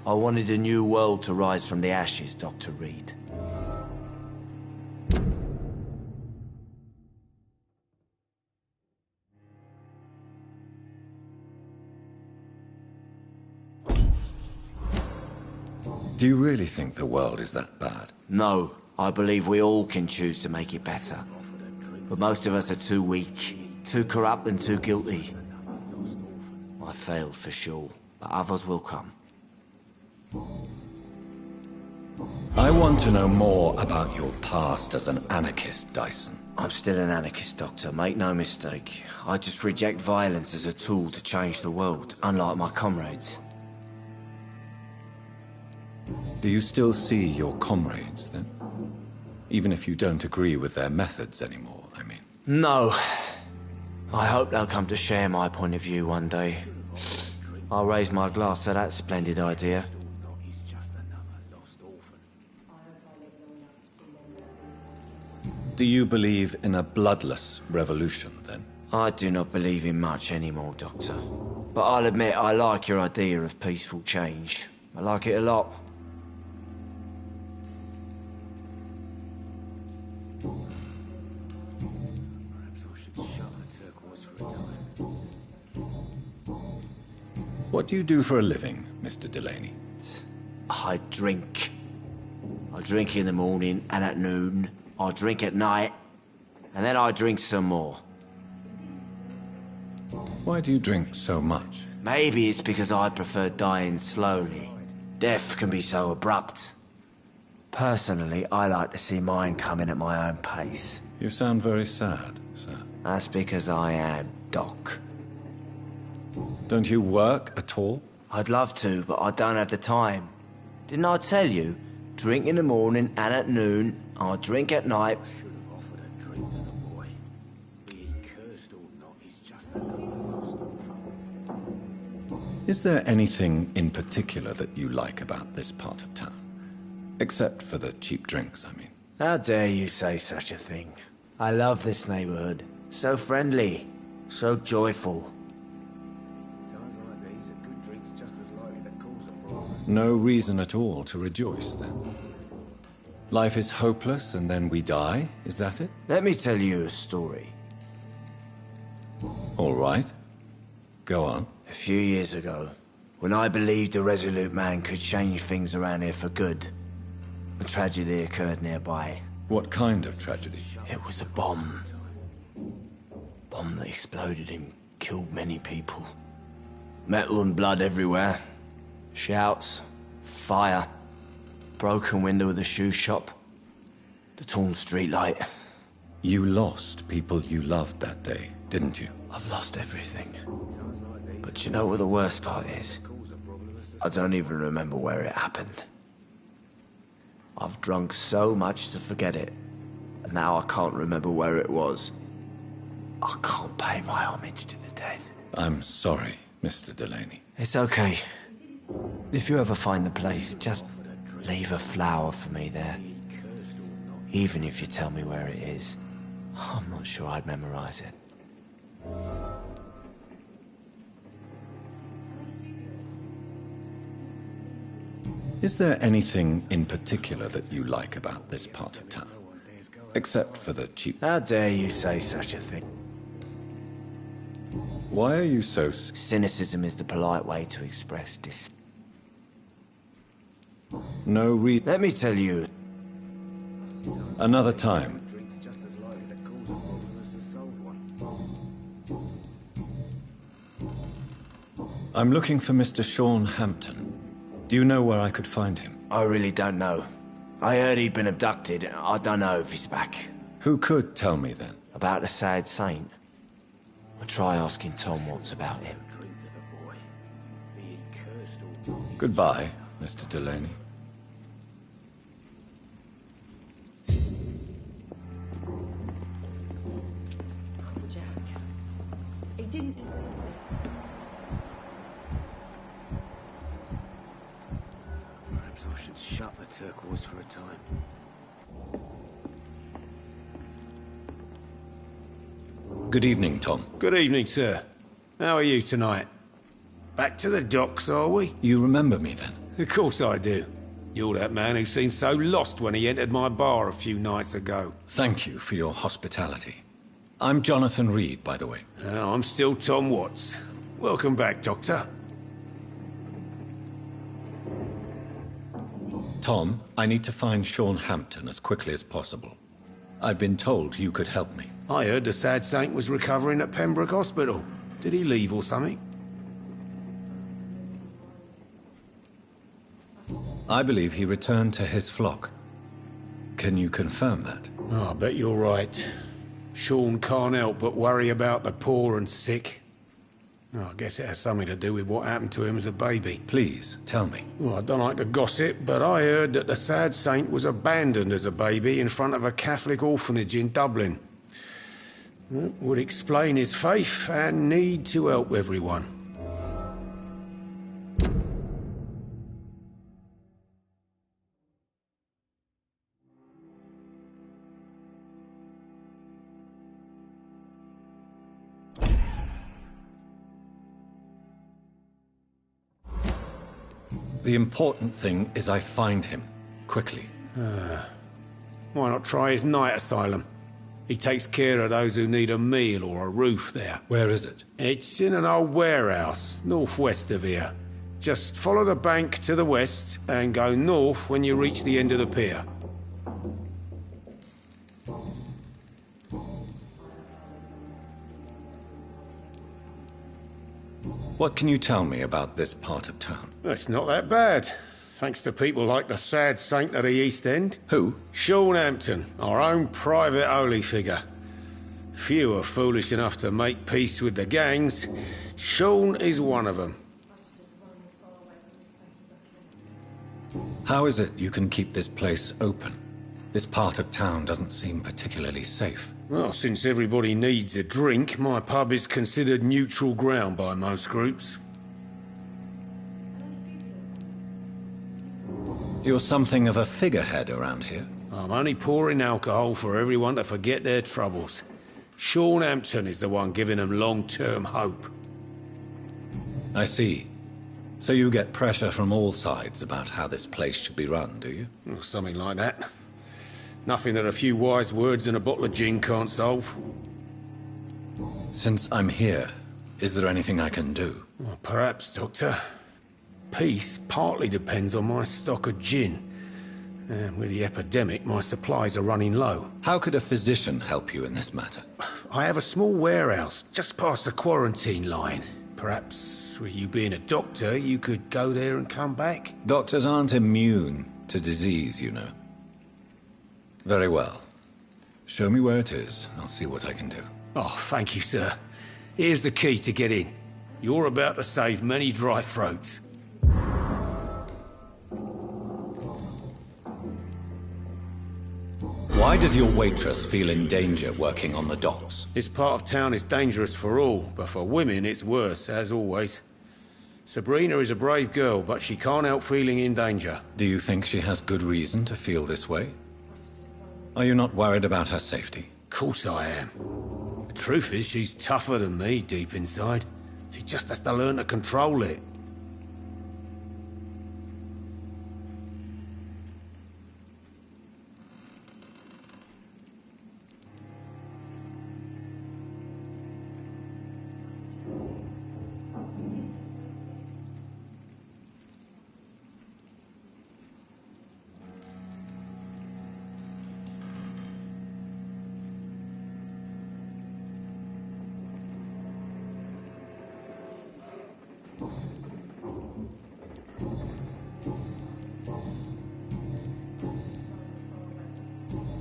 I wanted a new world to rise from the ashes, Dr. Reed. Do you really think the world is that bad? No, I believe we all can choose to make it better. But most of us are too weak, too corrupt and too guilty. I failed for sure, but others will come. I want to know more about your past as an anarchist, Dyson. I'm still an anarchist, Doctor, make no mistake. I just reject violence as a tool to change the world, unlike my comrades. Do you still see your comrades, then? Even if you don't agree with their methods anymore, I mean. No. I hope they'll come to share my point of view one day. I'll raise my glass to that splendid idea. Do you believe in a bloodless revolution, then? I do not believe in much anymore, Doctor. But I'll admit I like your idea of peaceful change. I like it a lot. What do you do for a living, Mr. Delaney? I drink. I drink in the morning and at noon. I drink at night. And then I drink some more. Why do you drink so much? Maybe it's because I prefer dying slowly. Death can be so abrupt. Personally, I like to see mine coming at my own pace. You sound very sad, sir. That's because I am, Doc. Don't you work at all? I'd love to, but I don't have the time. Didn't I tell you? Drink in the morning and at noon. I drink at night. Is there anything in particular that you like about this part of town? Except for the cheap drinks, I mean. How dare you say such a thing? I love this neighborhood. So friendly. So joyful. No reason at all to rejoice, then? Life is hopeless and then we die, is that it? Let me tell you a story. All right. Go on. A few years ago, when I believed a resolute man could change things around here for good, a tragedy occurred nearby. What kind of tragedy? It was a bomb. Bomb that exploded and killed many people. Metal and blood everywhere. Shouts. Fire. broken window of the shoe shop, the torn streetlight. You lost people you loved that day, didn't you? I've lost everything. But you know what the worst part is? I don't even remember where it happened. I've drunk so much to forget it, and now I can't remember where it was. I can't pay my homage to the dead. I'm sorry, Mr. Delaney. It's okay. If you ever find the place, just leave a flower for me there. Even if you tell me where it is, I'm not sure I'd memorize it. Is there anything in particular that you like about this part of town? Except for the cheap... How dare you say such a thing? Why are you so... Cynicism is the polite way to express No Let me tell you. Another time. I'm looking for Mr. Sean Hampton. Do you know where I could find him? I really don't know. I heard he'd been abducted. I don't know if he's back. Who could tell me then? About the sad saint? I'll try asking Tom what's about him. Goodbye, Mr. Delaney. Jack. He didn't just... Perhaps I should shut the turquoise for a time. Good evening, Tom. Good evening, sir. How are you tonight? Back to the docks, are we? You remember me then? Of course I do. You're that man who seemed so lost when he entered my bar a few nights ago. Thank you for your hospitality. I'm Jonathan Reed, by the way. I'm still Tom Watts. Welcome back, Doctor. Tom, I need to find Sean Hampton as quickly as possible. I've been told you could help me. I heard the sad saint was recovering at Pembroke Hospital. Did he leave or something? I believe he returned to his flock. Can you confirm that? Oh, I bet you're right. Sean can't help but worry about the poor and sick. Oh, I guess it has something to do with what happened to him as a baby. Please, tell me. Well, I don't like to gossip, but I heard that the sad saint was abandoned as a baby in front of a Catholic orphanage in Dublin. That would explain his faith and need to help everyone. The important thing is I find him, quickly. Why not try his night asylum? He takes care of those who need a meal or a roof there. Where is it? It's in an old warehouse, northwest of here. Just follow the bank to the west and go north when you reach the end of the pier. What can you tell me about this part of town? It's not that bad, thanks to people like the sad saint of the East End. Who? Sean Hampton, our own private holy figure. Few are foolish enough to make peace with the gangs. Sean is one of them. How is it you can keep this place open? This part of town doesn't seem particularly safe. Well, since everybody needs a drink, my pub is considered neutral ground by most groups. You're something of a figurehead around here. I'm only pouring alcohol for everyone to forget their troubles. Sean Hampton is the one giving them long-term hope. I see. So you get pressure from all sides about how this place should be run, do you? Well, something like that. Nothing that a few wise words and a bottle of gin can't solve. Since I'm here, is there anything I can do? Well, perhaps, Doctor. Peace partly depends on my stock of gin. And with the epidemic, my supplies are running low. How could a physician help you in this matter? I have a small warehouse just past the quarantine line. Perhaps, with you being a doctor, you could go there and come back? Doctors aren't immune. To disease, you know. Very well. Show me where it is. I'll see what I can do. Oh, thank you, sir. Here's the key to get in. You're about to save many dry throats. Why does your waitress feel in danger working on the docks? This part of town is dangerous for all, but for women it's worse, as always. Sabrina is a brave girl, but she can't help feeling in danger. Do you think she has good reason to feel this way? Are you not worried about her safety? Of course I am. The truth is, she's tougher than me deep inside. She just has to learn to control it.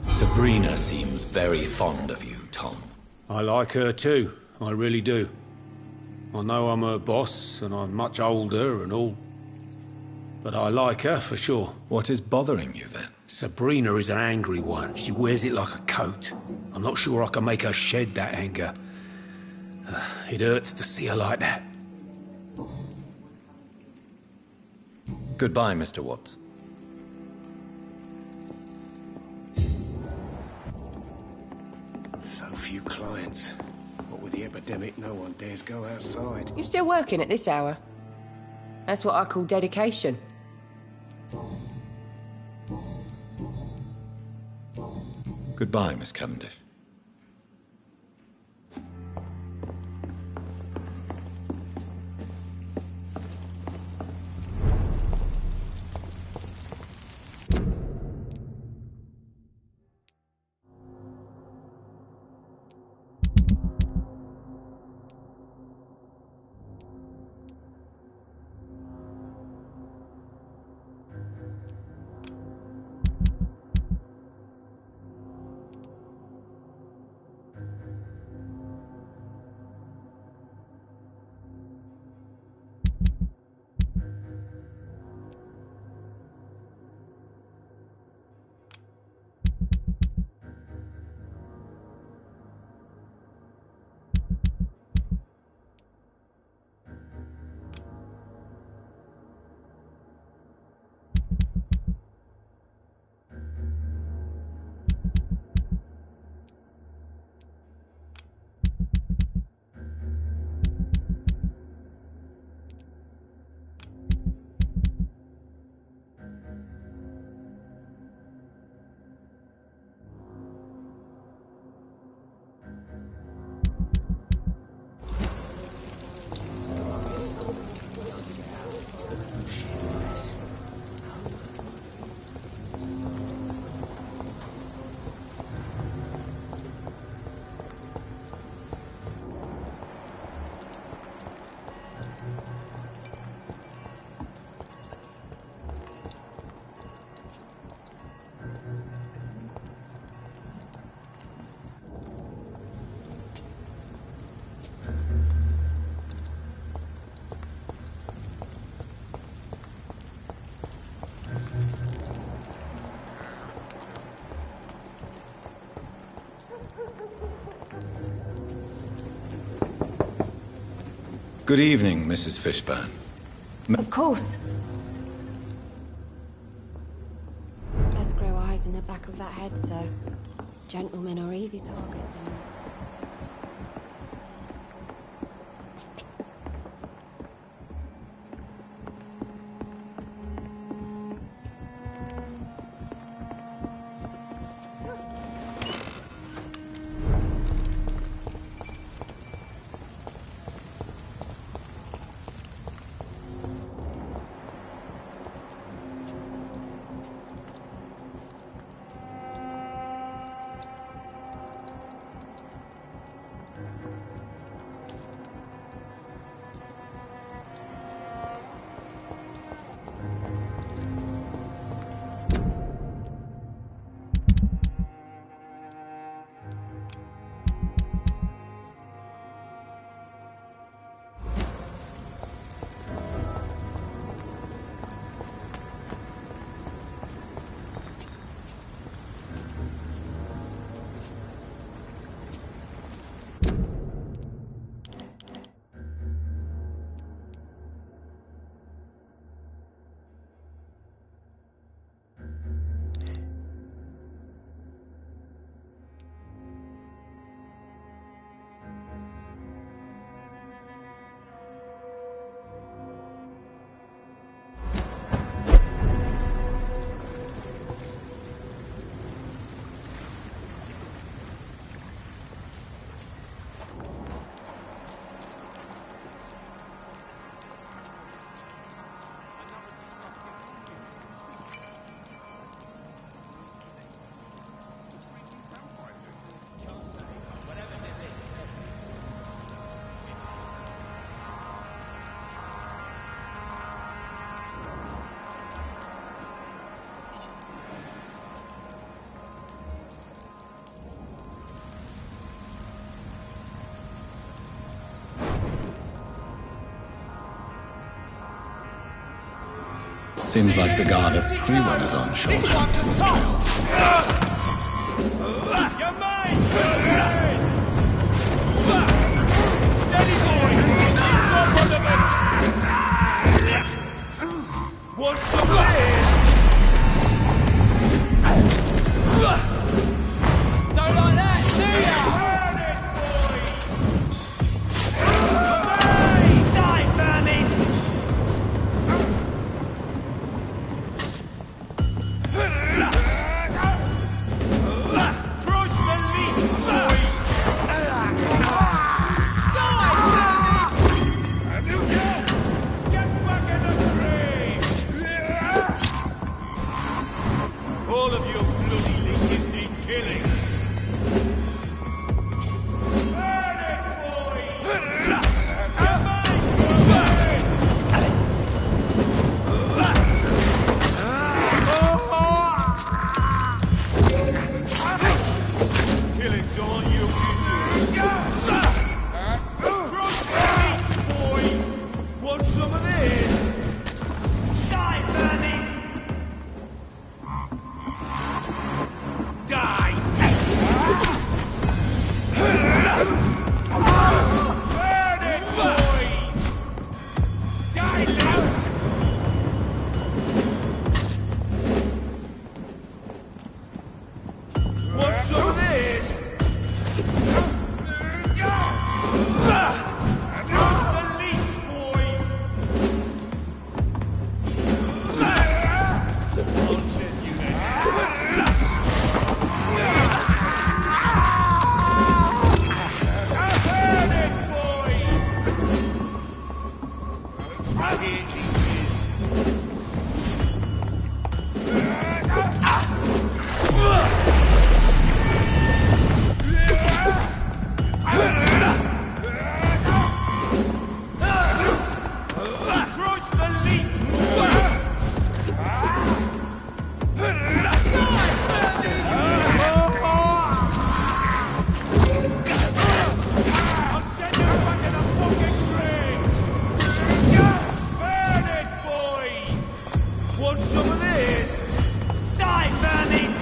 Sabrina seems very fond of you, Tom. I like her too, I really do. I know I'm her boss, and I'm much older and all. But I like her, for sure. What is bothering you, then? Sabrina is an angry one. She wears it like a coat. I'm not sure I can make her shed that anger. It hurts to see her like that. Goodbye, Mr. Watts. So few clients. What with the epidemic, no one dares go outside. You still working at this hour? That's what I call dedication. Goodbye, Miss Cavendish. Good evening, Mrs. Fishburne. Of course. Just grow eyes in the back of that head, so gentlemen are easy targets. Seems like the guard of Premon is on shore. This one's a top! You're mine! Steady, boys! Up on the bench! Want some of this? Don't like that, do ya? Die, vermin! All of you bloody leeches need killing. Burn it, boys! Killing's all you deserve. Cross the beach, boys! Want some of this? Die, vermin! Die! Burn it, boys! Die, lads! Want some of this? Cross the leech, boys! I'll send you there. Burn it, boys! Here he is. Crush the leech, boys! I'll send you back in a fucking grave! Burn it, boys! Want some of this? Die, vermin!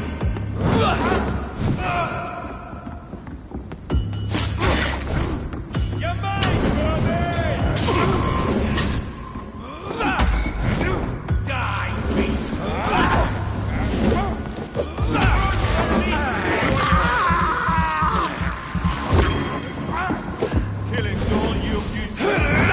You're mine, vermin! Die, beast! Killing's all you deserve.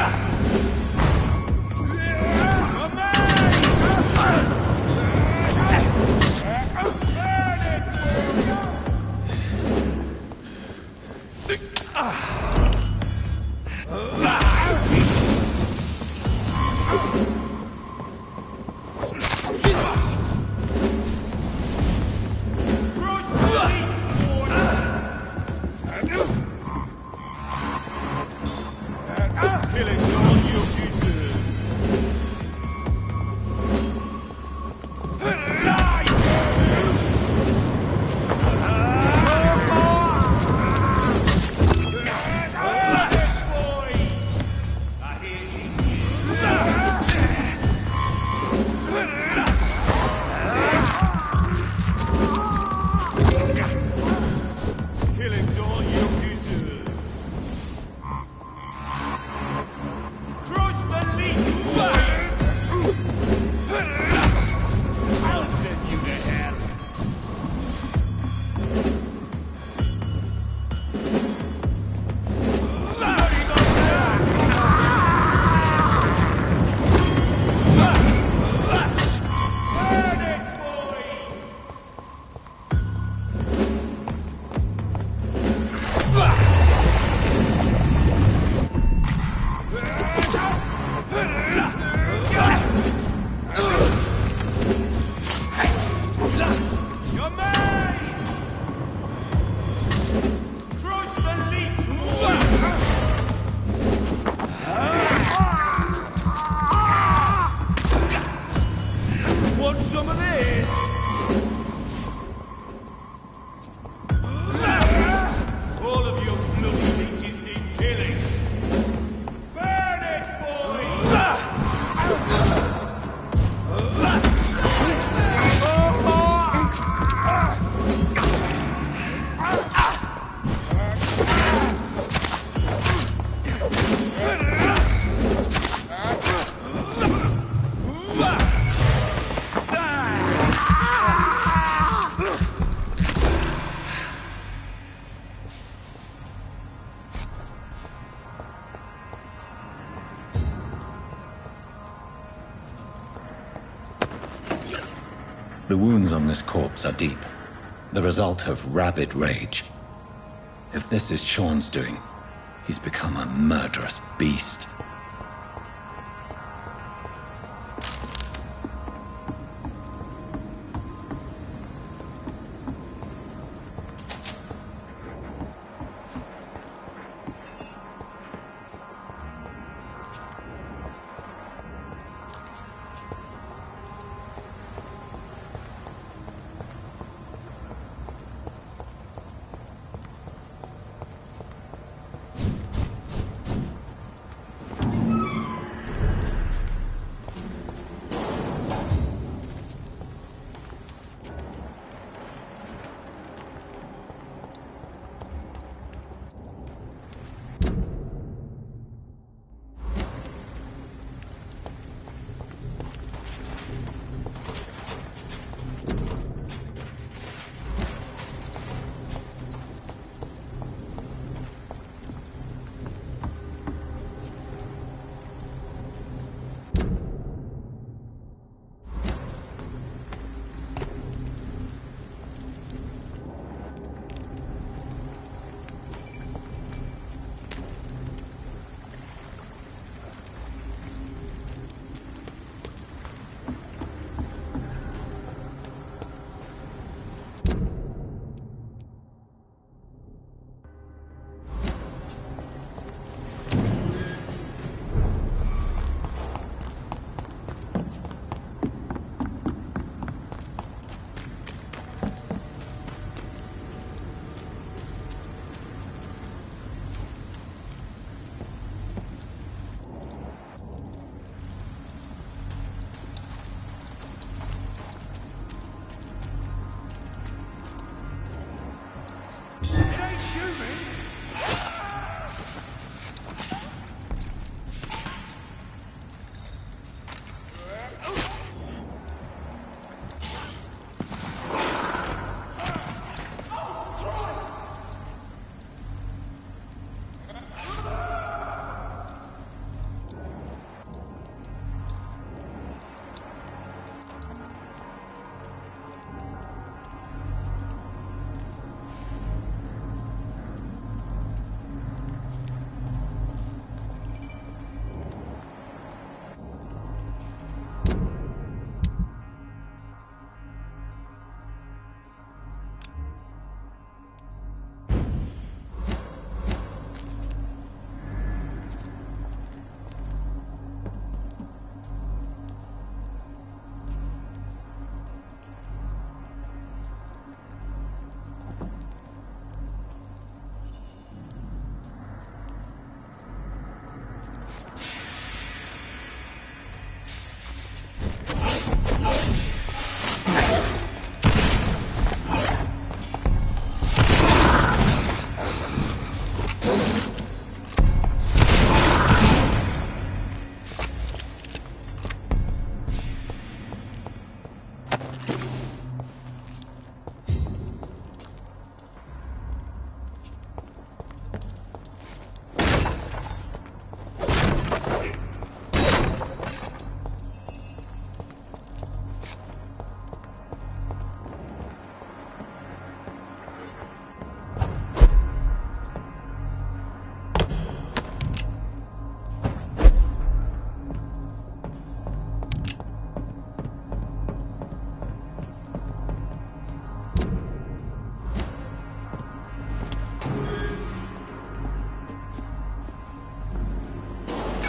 Killing's all you deserve. Die, boys! I hear you. The wounds on this corpse are deep, the result of rabid rage. If this is Sean's doing, he's become a murderous beast.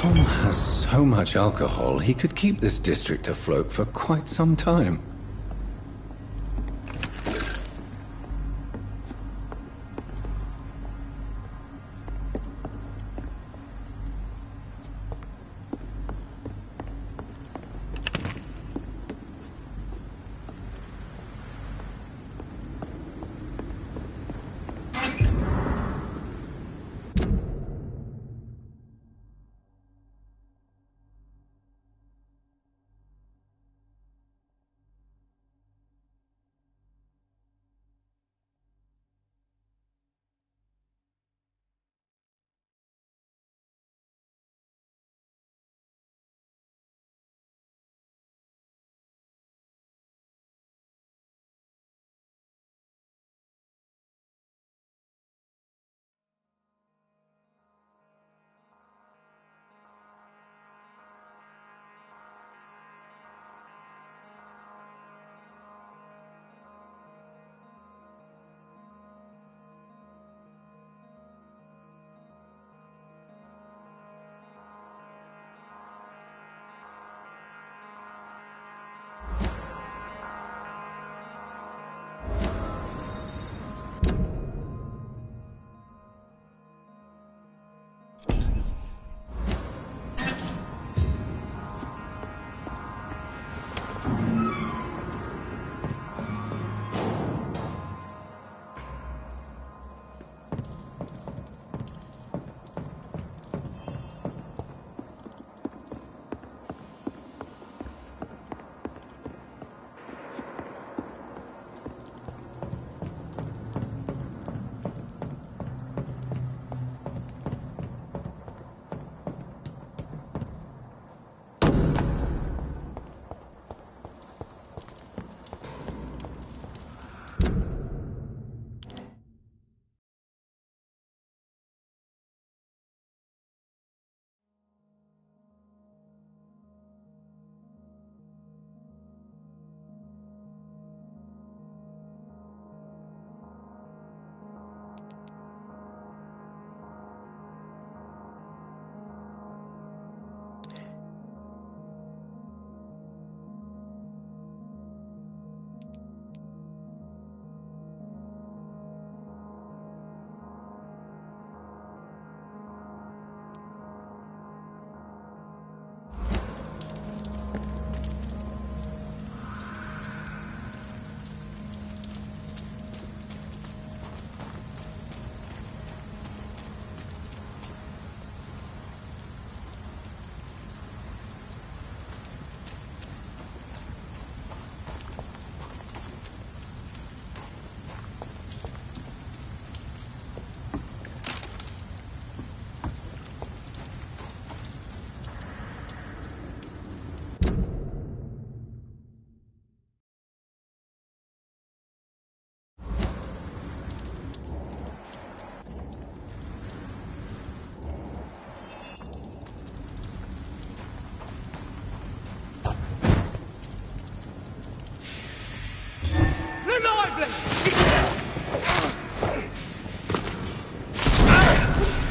Tom has so much alcohol, he could keep this district afloat for quite some time.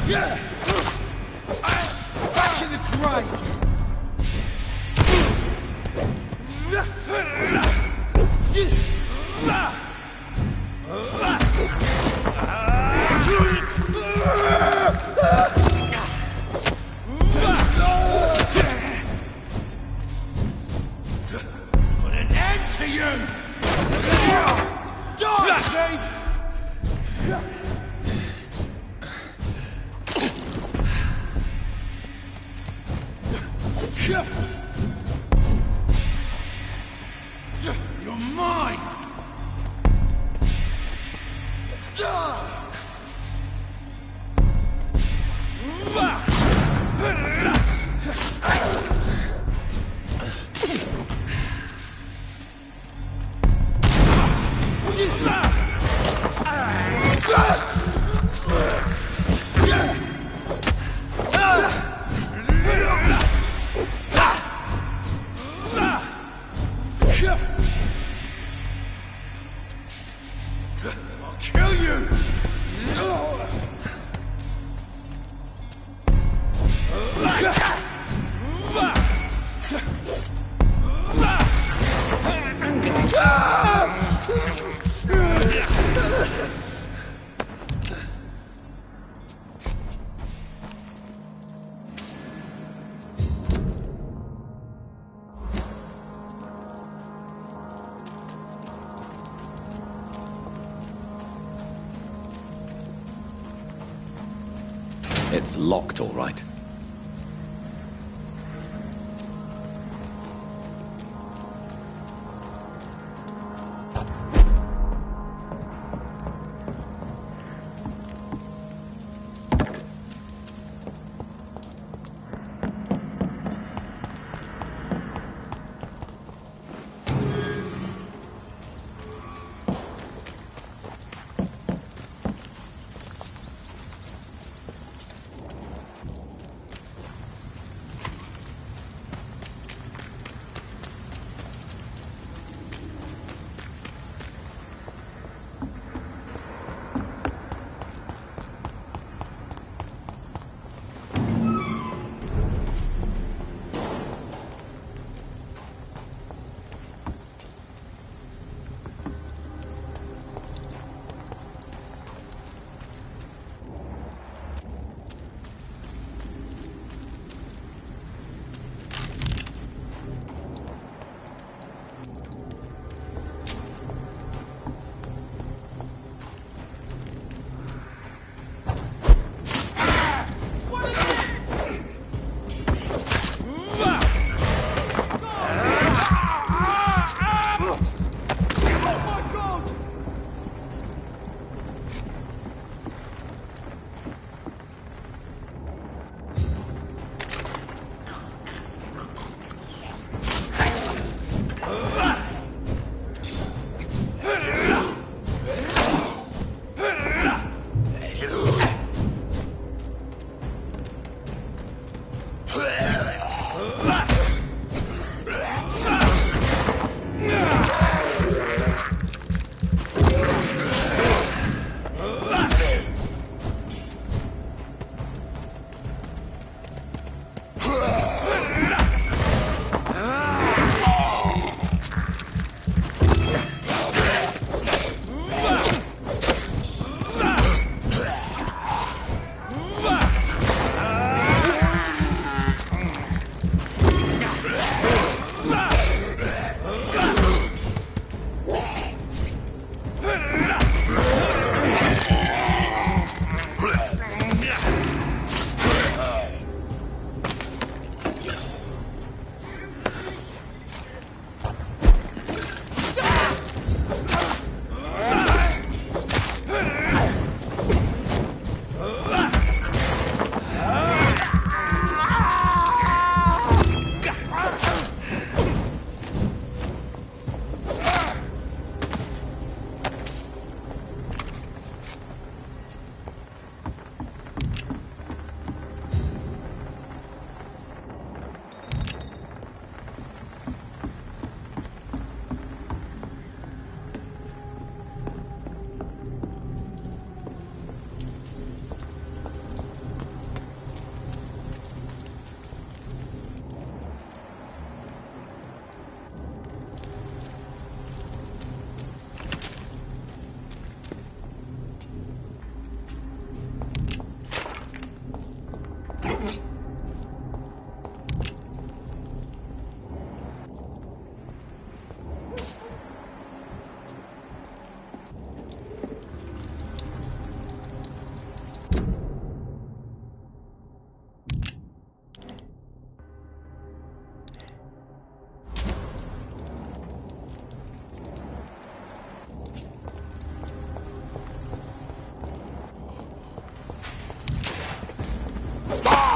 Back in the grave! Put an end to you! Die, Steve! You're mine! I'll kill you! It's locked, all right. Stop!